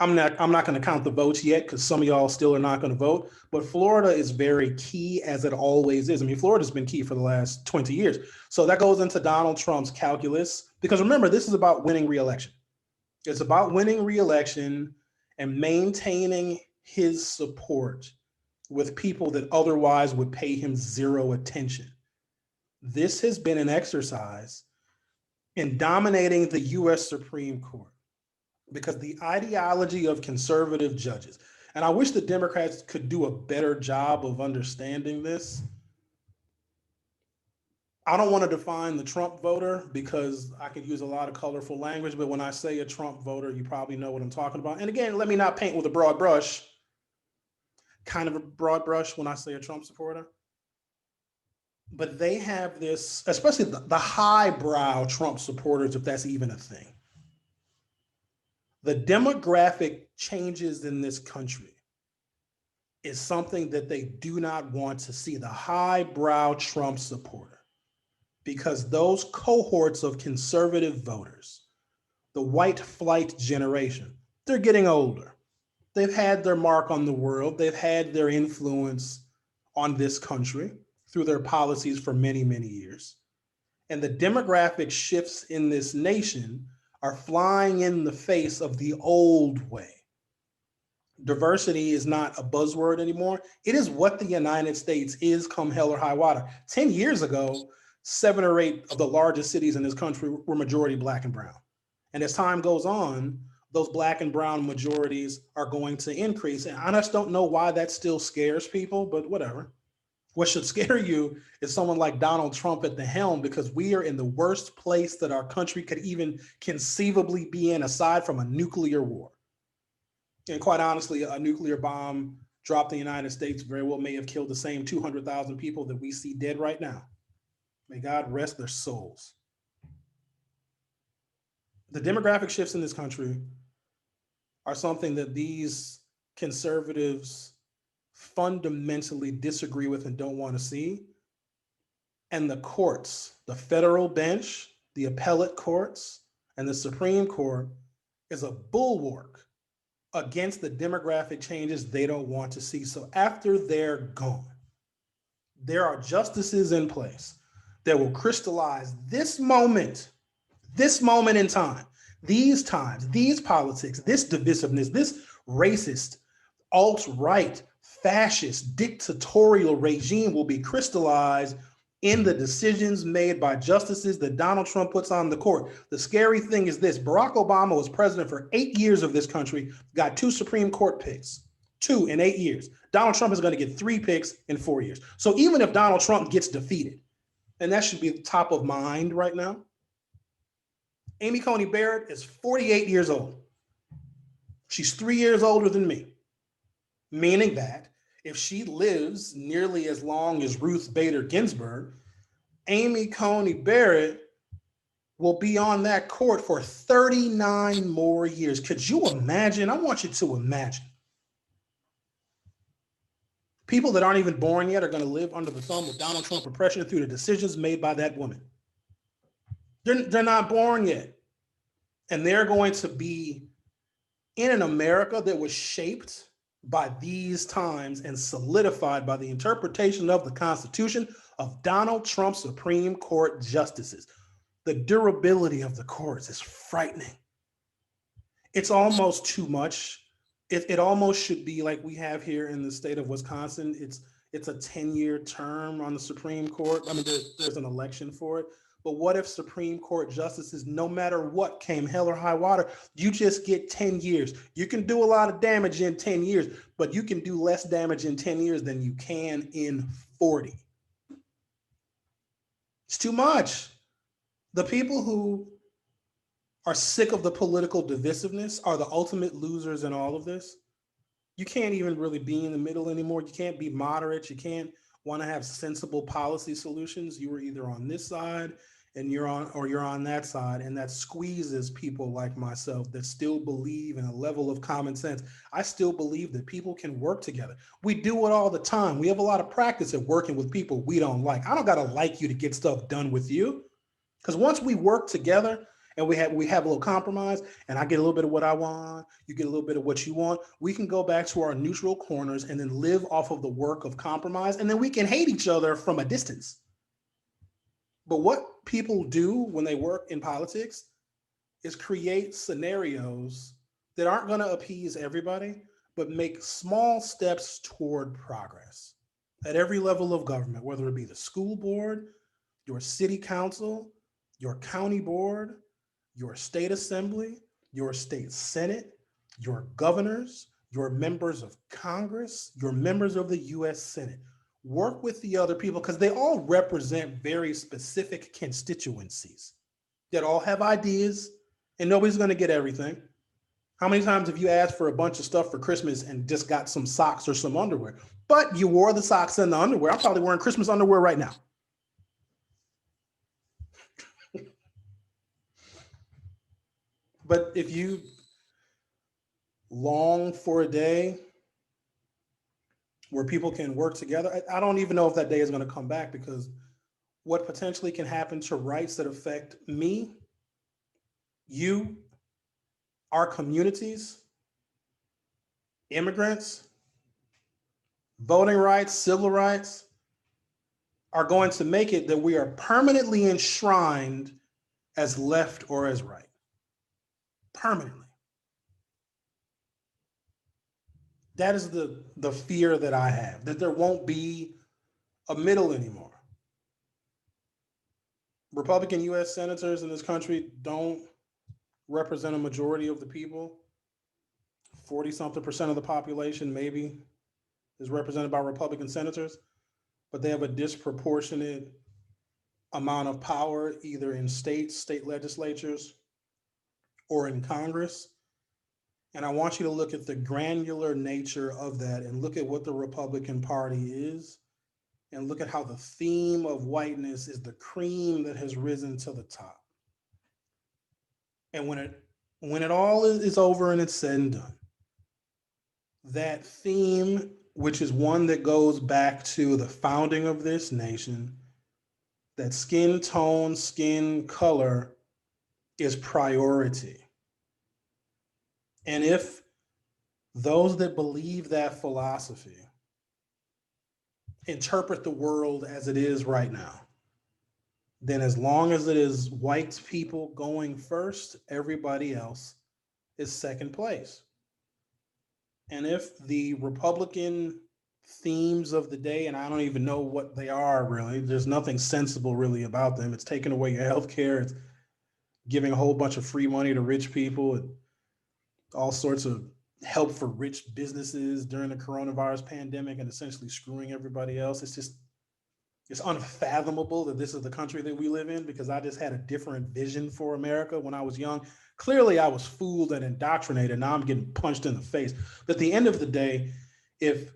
I'm not going to count the votes yet because some of y'all still are not going to vote. But Florida is very key, as it always is. I mean, Florida's been key for the last 20 years. So that goes into Donald Trump's calculus. Because remember, this is about winning re-election. It's about winning re-election and maintaining his support with people that otherwise would pay him zero attention. This has been an exercise in dominating the US Supreme Court because the ideology of conservative judges, and I wish the Democrats could do a better job of understanding this. I don't want to define the Trump voter because I could use a lot of colorful language, but when I say a Trump voter, you probably know what I'm talking about. And again, let me not paint with a broad brush, kind of a broad brush when I say a Trump supporter. But they have this, especially the highbrow Trump supporters, if that's even a thing. The demographic changes in this country is something that they do not want to see, the highbrow Trump supporter, because those cohorts of conservative voters, the white flight generation, they're getting older. They've had their mark on the world. They've had their influence on this country through their policies for many, many years. And the demographic shifts in this nation are flying in the face of the old way. Diversity is not a buzzword anymore. It is what the United States is come hell or high water. 10 years ago, 7 or 8 of the largest cities in this country were majority Black and brown. And as time goes on, those Black and brown majorities are going to increase. And I just don't know why that still scares people, but whatever. What should scare you is someone like Donald Trump at the helm, because we are in the worst place that our country could even conceivably be in, aside from a nuclear war. And quite honestly, a nuclear bomb dropped in the United States very well may have killed the same 200,000 people that we see dead right now. May God rest their souls. The demographic shifts in this country are something that these conservatives fundamentally disagree with and don't want to see. And the courts, the federal bench, the appellate courts, and the Supreme Court is a bulwark against the demographic changes they don't want to see. So after they're gone, there are justices in place that will crystallize this moment in time, these times, these politics, this divisiveness, this racist, alt-right, fascist, dictatorial regime will be crystallized in the decisions made by justices that Donald Trump puts on the court. The scary thing is this: Barack Obama was president for 8 years of this country, got 2 Supreme Court picks, 2 in 8 years. Donald Trump is going to get 3 picks in 4 years. So even if Donald Trump gets defeated, and that should be top of mind right now, Amy Coney Barrett is 48 years old. She's 3 years older than me, meaning that if she lives nearly as long as Ruth Bader Ginsburg, Amy Coney Barrett will be on that court for 39 more years. Could you imagine? I want you to imagine. People that aren't even born yet are going to live under the thumb of Donald Trump oppression through the decisions made by that woman. They're not born yet. And they're going to be in an America that was shaped by these times and solidified by the interpretation of the Constitution of Donald Trump Supreme Court justices. The durability of the courts is frightening. It's almost too much. It almost should be like we have here in the state of Wisconsin. It's a 10-year term on the Supreme Court. I mean, there's an election for it. But what if Supreme Court justices, no matter what came hell or high water, you just get 10 years? You can do a lot of damage in 10 years, but you can do less damage in 10 years than you can in 40. It's too much. The people who are sick of the political divisiveness are the ultimate losers in all of this. You can't even really be in the middle anymore. You can't be moderate. You can't want to have sensible policy solutions. You are either on this side and you're on that side, and that squeezes people like myself that still believe in a level of common sense. I still believe that people can work together. We do it all the time. We have a lot of practice at working with people we don't like. I don't got to like you to get stuff done with you, because once we work together and we have a little compromise, and I get a little bit of what I want, you get a little bit of what you want, we can go back to our neutral corners and then live off of the work of compromise, and then we can hate each other from a distance. But what people do when they work in politics is create scenarios that aren't going to appease everybody, but make small steps toward progress at every level of government, whether it be the school board, your city council, your county board, your state assembly, your state senate, your governors, your members of Congress, your members of the US Senate. Work with the other people because they all represent very specific constituencies that all have ideas and nobody's going to get everything. How many times have you asked for a bunch of stuff for Christmas and just got some socks or some underwear? But you wore the socks and the underwear. I'm probably wearing Christmas underwear right now. But if you long for a day where people can work together, I don't even know if that day is going to come back, because what potentially can happen to rights that affect me, you, our communities, immigrants, voting rights, civil rights, are going to make it that we are permanently enshrined as left or as right. Permanently. That is the fear that I have, that there won't be a middle anymore. Republican US senators in this country don't represent a majority of the people. 40-something% of the population maybe is represented by Republican senators, but they have a disproportionate amount of power either in state legislatures or in Congress. And I want you to look at the granular nature of that and look at what the Republican Party is, and look at how the theme of whiteness is the cream that has risen to the top. And when it all is over and it's said and done, that theme, which is one that goes back to the founding of this nation, that skin tone, skin color is priority. And if those that believe that philosophy interpret the world as it is right now, then as long as it is white people going first, everybody else is second place. And if the Republican themes of the day, and I don't even know what they are really, there's nothing sensible really about them. It's taking away your health care, it's giving a whole bunch of free money to rich people, and all sorts of help for rich businesses during the coronavirus pandemic, and essentially screwing everybody else. It's unfathomable that this is the country that we live in, because I just had a different vision for America when I was young. Clearly, I was fooled and indoctrinated. Now I'm getting punched in the face. But at the end of the day, if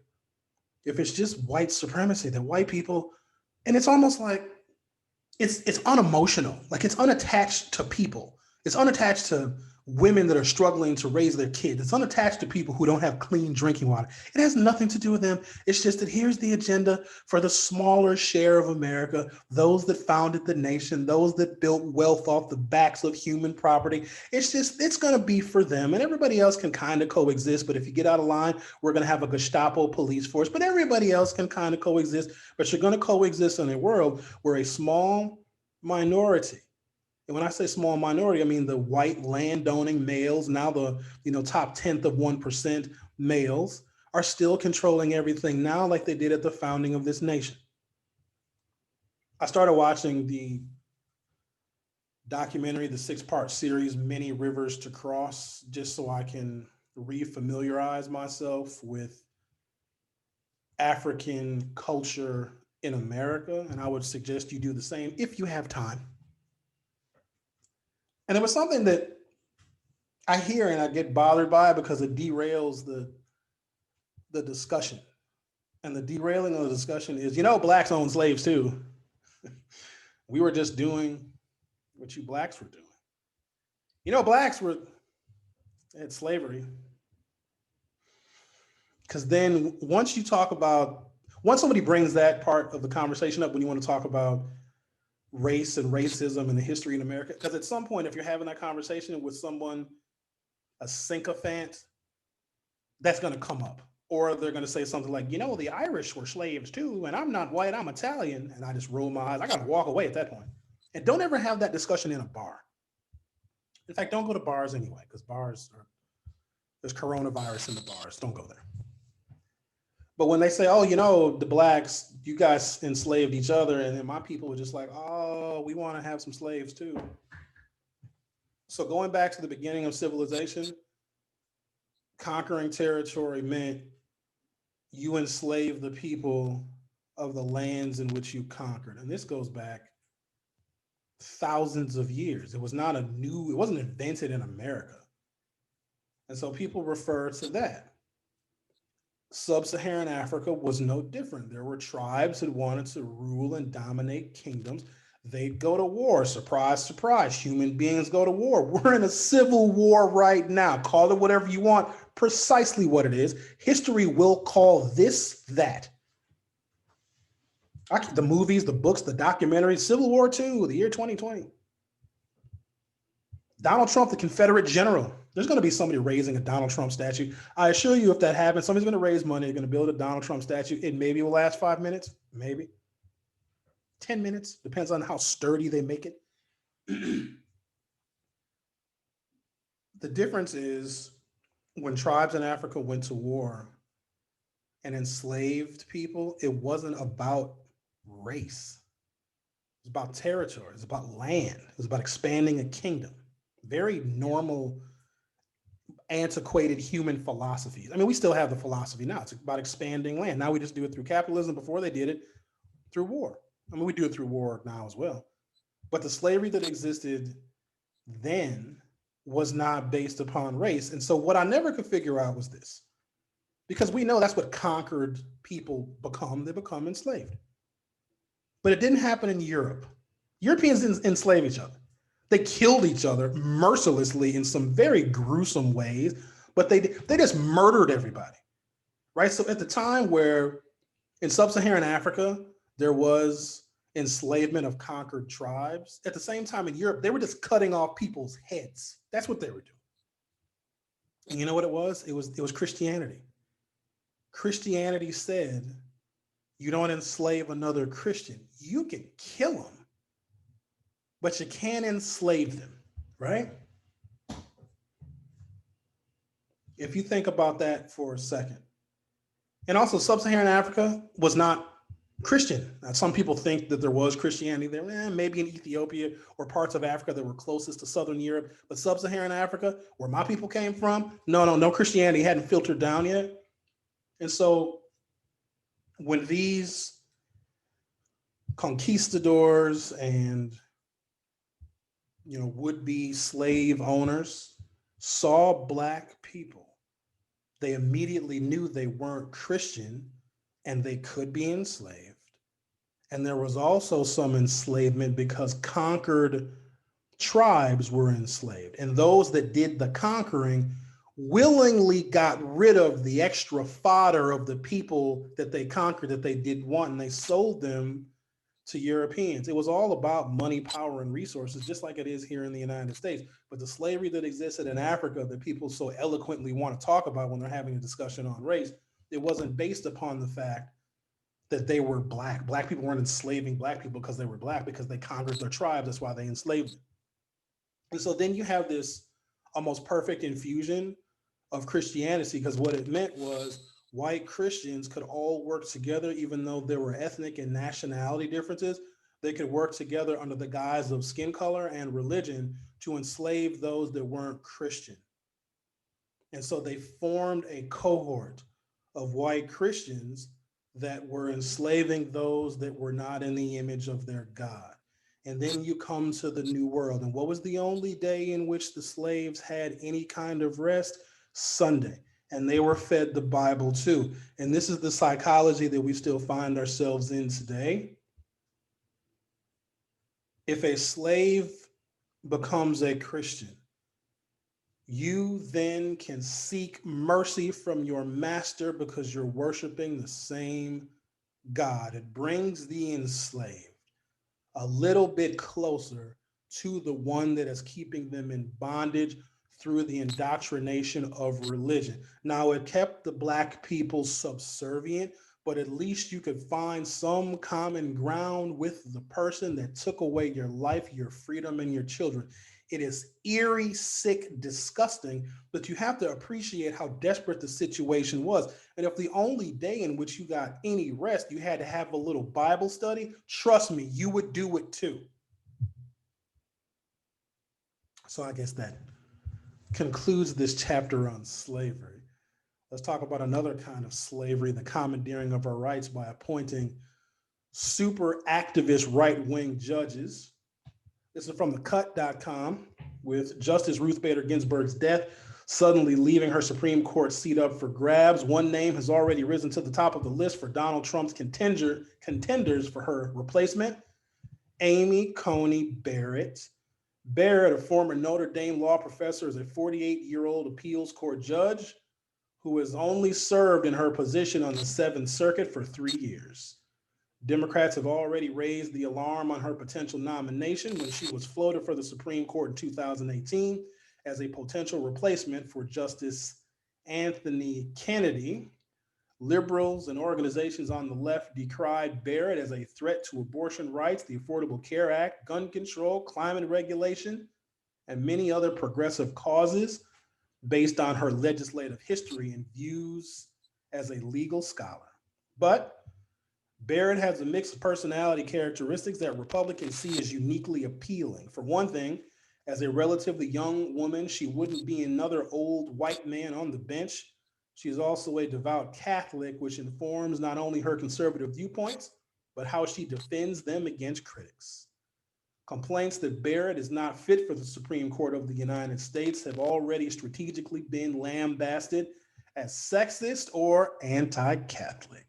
it's just white supremacy, that white people, and it's almost like it's unemotional, like it's unattached to people. It's unattached to women that are struggling to raise their kids. It's unattached to people who don't have clean drinking water. It has nothing to do with them. It's just that here's the agenda for the smaller share of America, those that founded the nation, those that built wealth off the backs of human property. It's going to be for them, and everybody else can kind of coexist. But if you get out of line, we're going to have a Gestapo police force, but everybody else can kind of coexist. But you're going to coexist in a world where a small minority, and when I say small minority, I mean the white landowning males, now the top 10th of 1% males, are still controlling everything now, like they did at the founding of this nation. I started watching the documentary, the 6-part series, Many Rivers to Cross, just so I can refamiliarize myself with African culture in America. And I would suggest you do the same if you have time. And there was something that I hear and I get bothered by because it derails the discussion. And the derailing of the discussion is, blacks own slaves too. We were just doing what you blacks were doing. Blacks were at slavery. Because then once somebody brings that part of the conversation up, when you want to talk about race and racism and the history in America, because at some point, if you're having that conversation with someone, a sycophant, that's going to come up. Or they're going to say something like, the Irish were slaves too, and I'm not white, I'm Italian. And I just roll my eyes. I got to walk away at that point. And don't ever have that discussion in a bar. In fact, don't go to bars anyway, because there's coronavirus in the bars. Don't go there. But when they say, oh, the blacks, you guys enslaved each other, and then my people were just like, oh, we want to have some slaves too. So going back to the beginning of civilization, conquering territory meant you enslave the people of the lands in which you conquered. And this goes back thousands of years. It wasn't invented in America. And so people refer to that. Sub-Saharan Africa was no different. There were tribes that wanted to rule and dominate kingdoms. They'd go to war. Surprise, surprise. Human beings go to war. We're in a civil war right now. Call it whatever you want. Precisely what it is. History will call this that. The movies, the books, the documentaries, Civil War II, the year 2020. Donald Trump, the Confederate general. There's going to be somebody raising a Donald Trump statue. I assure you, if that happens, somebody's going to raise money. They're going to build a Donald Trump statue. It maybe will last 5 minutes, maybe 10 minutes. Depends on how sturdy they make it. The difference is when tribes in Africa went to war and enslaved people, it wasn't about race. It was about territory. It was about land. It was about expanding a kingdom. Very normal, antiquated human philosophies. I mean, we still have the philosophy now. It's about expanding land. Now we just do it through capitalism. Before they did it through war. I mean, we do it through war now as well. But the slavery that existed then was not based upon race. And so what I never could figure out was this. Because we know that's what conquered people become. They become enslaved. But it didn't happen in Europe. Europeans didn't enslave each other. They killed each other mercilessly in some very gruesome ways, but they just murdered everybody, right? So at the time where in sub-Saharan Africa, there was enslavement of conquered tribes, at the same time in Europe, they were just cutting off people's heads. That's what they were doing. And you know what it was? It was Christianity. Christianity said, you don't enslave another Christian. You can kill them, but you can't enslave them, right? If you think about that for a second. And also, sub-Saharan Africa was not Christian. Now, some people think that there was Christianity there, maybe in Ethiopia or parts of Africa that were closest to Southern Europe, but sub-Saharan Africa, where my people came from, no Christianity hadn't filtered down yet. And so when these conquistadors and would-be slave owners saw Black people, they immediately knew they weren't Christian and they could be enslaved. And there was also some enslavement because conquered tribes were enslaved. And those that did the conquering willingly got rid of the extra fodder of the people that they conquered that they didn't want, and they sold them to Europeans. It was all about money, power, and resources, just like it is here in the United States. But the slavery that existed in Africa that people so eloquently want to talk about when they're having a discussion on race, it wasn't based upon the fact that they were Black. Black people weren't enslaving Black people because they were Black, because they conquered their tribes. That's why they enslaved them. And so then you have this almost perfect infusion of Christianity, because what it meant was white Christians could all work together, even though there were ethnic and nationality differences. They could work together under the guise of skin color and religion to enslave those that weren't Christian. And so they formed a cohort of white Christians that were enslaving those that were not in the image of their God. And then you come to the New World. And what was the only day in which the slaves had any kind of rest? Sunday. And they were fed the Bible too. And this is the psychology that we still find ourselves in today. If a slave becomes a Christian, you then can seek mercy from your master because you're worshiping the same God. It brings the enslaved a little bit closer to the one that is keeping them in bondage through the indoctrination of religion. Now, it kept the Black people subservient, but at least you could find some common ground with the person that took away your life, your freedom, and your children. It is eerie, sick, disgusting, but you have to appreciate how desperate the situation was. And if the only day in which you got any rest, you had to have a little Bible study, trust me, you would do it too. So I guess that concludes this chapter on slavery. Let's talk about another kind of slavery, the commandeering of our rights by appointing super activist right-wing judges. This is from thecut.com. With Justice Ruth Bader Ginsburg's death suddenly leaving her Supreme Court seat up for grabs, one name has already risen to the top of the list for Donald Trump's contenders for her replacement, Amy Coney Barrett. Barrett, a former Notre Dame law professor, is a 48-year-old appeals court judge who has only served in her position on the Seventh Circuit for 3 years. Democrats have already raised the alarm on her potential nomination when she was floated for the Supreme Court in 2018 as a potential replacement for Justice Anthony Kennedy. Liberals and organizations on the left decried Barrett as a threat to abortion rights, the Affordable Care Act, gun control, climate regulation, and many other progressive causes based on her legislative history and views as a legal scholar. But Barrett has a mix of personality characteristics that Republicans see as uniquely appealing. For one thing, as a relatively young woman, she wouldn't be another old white man on the bench. She is also a devout Catholic, which informs not only her conservative viewpoints, but how she defends them against critics. Complaints that Barrett is not fit for the Supreme Court of the United States have already strategically been lambasted as sexist or anti-Catholic.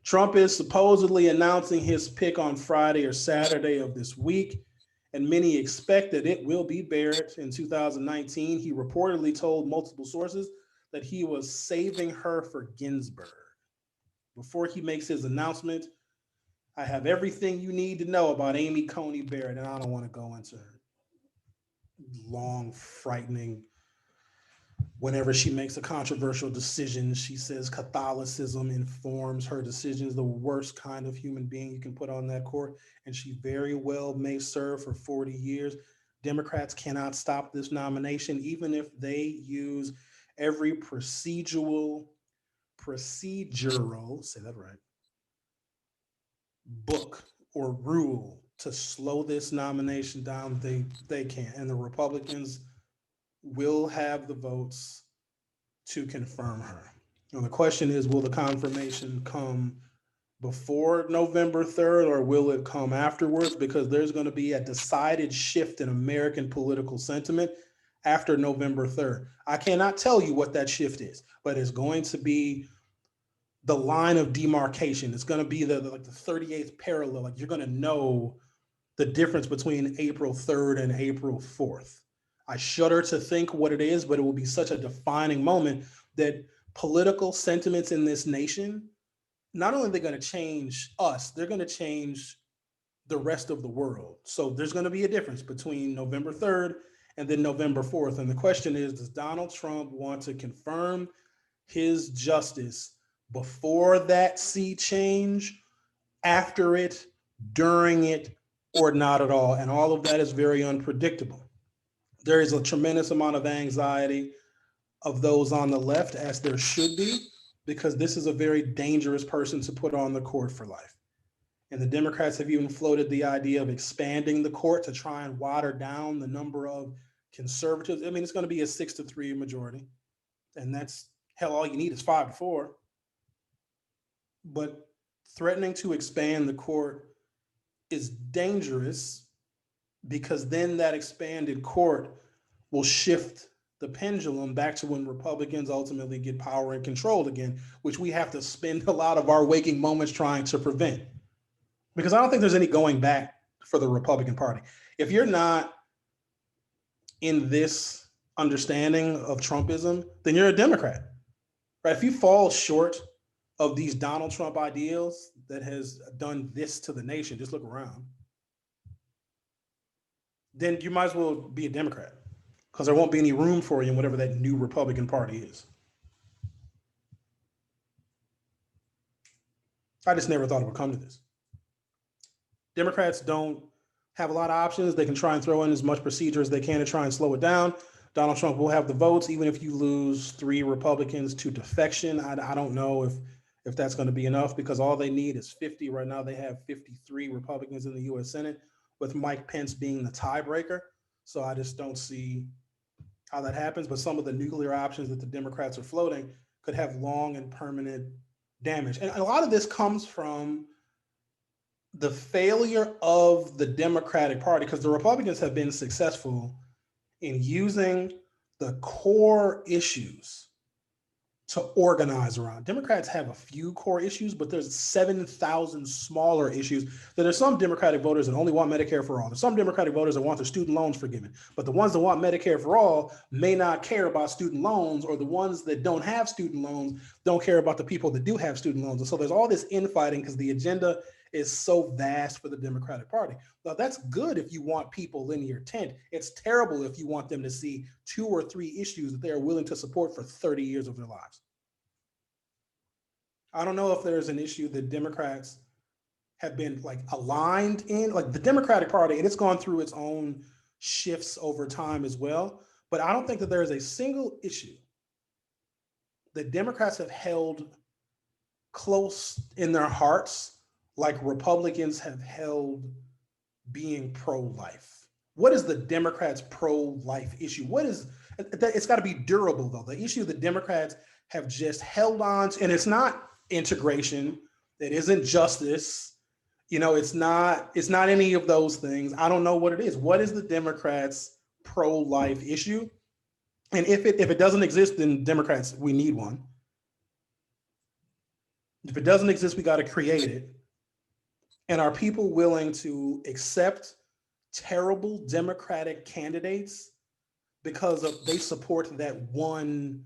Trump is supposedly announcing his pick on Friday or Saturday of this week, and many expect that it will be Barrett. In 2019, he reportedly told multiple sources that he was saving her for Ginsburg. Before he makes his announcement, I have everything you need to know about Amy Coney Barrett, and I don't want to go into her long, frightening. Whenever she makes a controversial decision, she says Catholicism informs her decisions, the worst kind of human being you can put on that court. And she very well may serve for 40 years. Democrats cannot stop this nomination, even if they use every procedural, say that right, book or rule to slow this nomination down. They can't. And the Republicans will have the votes to confirm her. Now, the question is, will the confirmation come before November 3rd or will it come afterwards? Because there's going to be a decided shift in American political sentiment after November 3rd. I cannot tell you what that shift is, but it's going to be the line of demarcation. It's going to be the 38th parallel. Like, you're going to know the difference between April 3rd and April 4th. I shudder to think what it is, but it will be such a defining moment that political sentiments in this nation, not only are they going to change us, they're going to change the rest of the world. So there's going to be a difference between November 3rd and then November 4th. And the question is, does Donald Trump want to confirm his justice before that sea change, after it, during it, or not at all? And all of that is very unpredictable. There is a tremendous amount of anxiety of those on the left, as there should be, because this is a very dangerous person to put on the court for life. And the Democrats have even floated the idea of expanding the court to try and water down the number of conservatives. I mean, it's going to be a 6-3 majority. And that's, hell, all you need is 5-4. But threatening to expand the court is dangerous, because then that expanded court will shift the pendulum back to when Republicans ultimately get power and control again, which we have to spend a lot of our waking moments trying to prevent. Because I don't think there's any going back for the Republican Party. If you're not in this understanding of Trumpism, then you're a Democrat, right? If you fall short of these Donald Trump ideals that has done this to the nation, just look around, then you might as well be a Democrat, because there won't be any room for you in whatever that new Republican Party is. I just never thought it would come to this. Democrats don't have a lot of options. They can try and throw in as much procedure as they can to try and slow it down. Donald Trump will have the votes, even if you lose 3 Republicans to defection. I don't know if that's going to be enough, because all they need is 50. Right now, they have 53 Republicans in the U.S. Senate, with Mike Pence being the tiebreaker. So I just don't see how that happens. But some of the nuclear options that the Democrats are floating could have long and permanent damage. And a lot of this comes from the failure of the Democratic Party, because the Republicans have been successful in using the core issues to organize around. Democrats have a few core issues, but there's 7,000 smaller issues. There's some Democratic voters that only want Medicare for all. There's some Democratic voters that want their student loans forgiven. But the ones that want Medicare for all may not care about student loans, or the ones that don't have student loans don't care about the people that do have student loans. And so there's all this infighting because the agenda is so vast for the Democratic Party. Now, that's good if you want people in your tent. It's terrible if you want them to see 2 or 3 issues that they are willing to support for 30 years of their lives. I don't know if there's an issue that Democrats have been like aligned in, like the Democratic Party, and it's gone through its own shifts over time as well. But I don't think that there is a single issue that Democrats have held close in their hearts like Republicans have held being pro-life. What is the Democrats' pro-life issue? It's got to be durable, though. The issue the Democrats have just held on to, and it's not integration, it isn't justice, it's not any of those things. I don't know what it is. What is the Democrats' pro-life issue? And if it doesn't exist, then Democrats, we need one. If it doesn't exist, we got to create it. And are people willing to accept terrible Democratic candidates because they support that one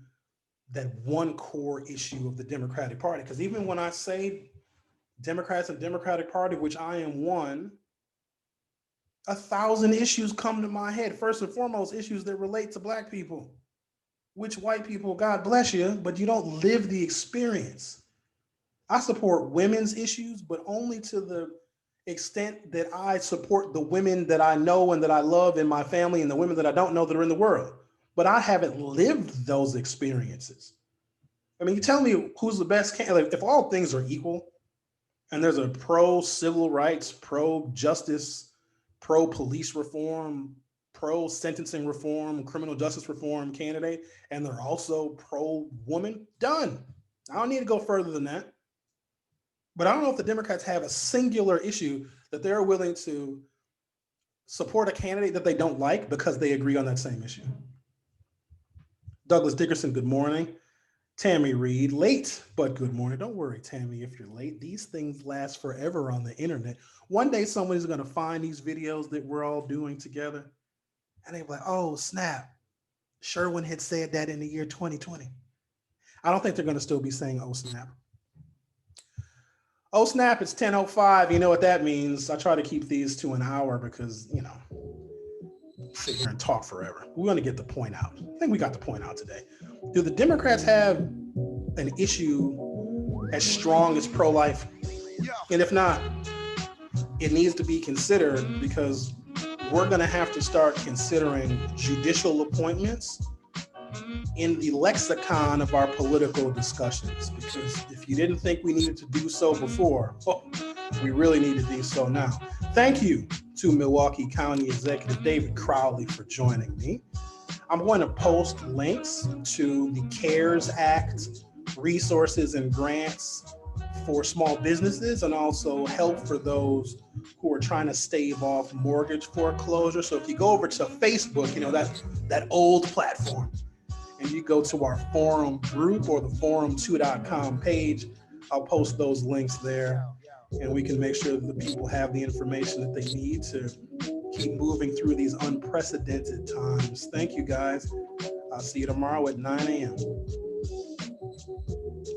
core issue of the Democratic Party? Because even when I say Democrats and Democratic Party, which I am one, 1,000 issues come to my head. First and foremost, issues that relate to Black people, which white people, God bless you, but you don't live the experience. I support women's issues, but only to the extent that I support the women that I know and that I love in my family, and the women that I don't know that are in the world. But I haven't lived those experiences. I mean, you tell me who's the best candidate. If all things are equal and there's a pro-civil rights, pro-justice, pro-police reform, pro-sentencing reform, criminal justice reform candidate, and they're also pro-woman, done. I don't need to go further than that. But I don't know if the Democrats have a singular issue that they're willing to support a candidate that they don't like because they agree on that same issue. Douglas Dickerson, good morning. Tammy Reed, late, but good morning. Don't worry, Tammy, if you're late. These things last forever on the internet. One day somebody's going to find these videos that we're all doing together, and they'll be like, oh, snap. Sherwin had said that in the year 2020. I don't think they're going to still be saying, oh, snap. Oh, snap, it's 10:05. You know what that means. I try to keep these to an hour because, sit here and talk forever. We want to get the point out. I think we got the point out today. Do the Democrats have an issue as strong as pro-life? And if not, it needs to be considered, because we're going to have to start considering judicial appointments in the lexicon of our political discussions, because if you didn't think we needed to do so before, we really need to do so now. Thank you to Milwaukee County Executive David Crowley for joining me. I'm going to post links to the CARES Act resources and grants for small businesses, and also help for those who are trying to stave off mortgage foreclosure. So if you go over to Facebook, that old platform, and you go to our forum group or the forum2.com page, I'll post those links there, and we can make sure that the people have the information that they need to keep moving through these unprecedented times. Thank you, guys. I'll see you tomorrow at 9 a.m.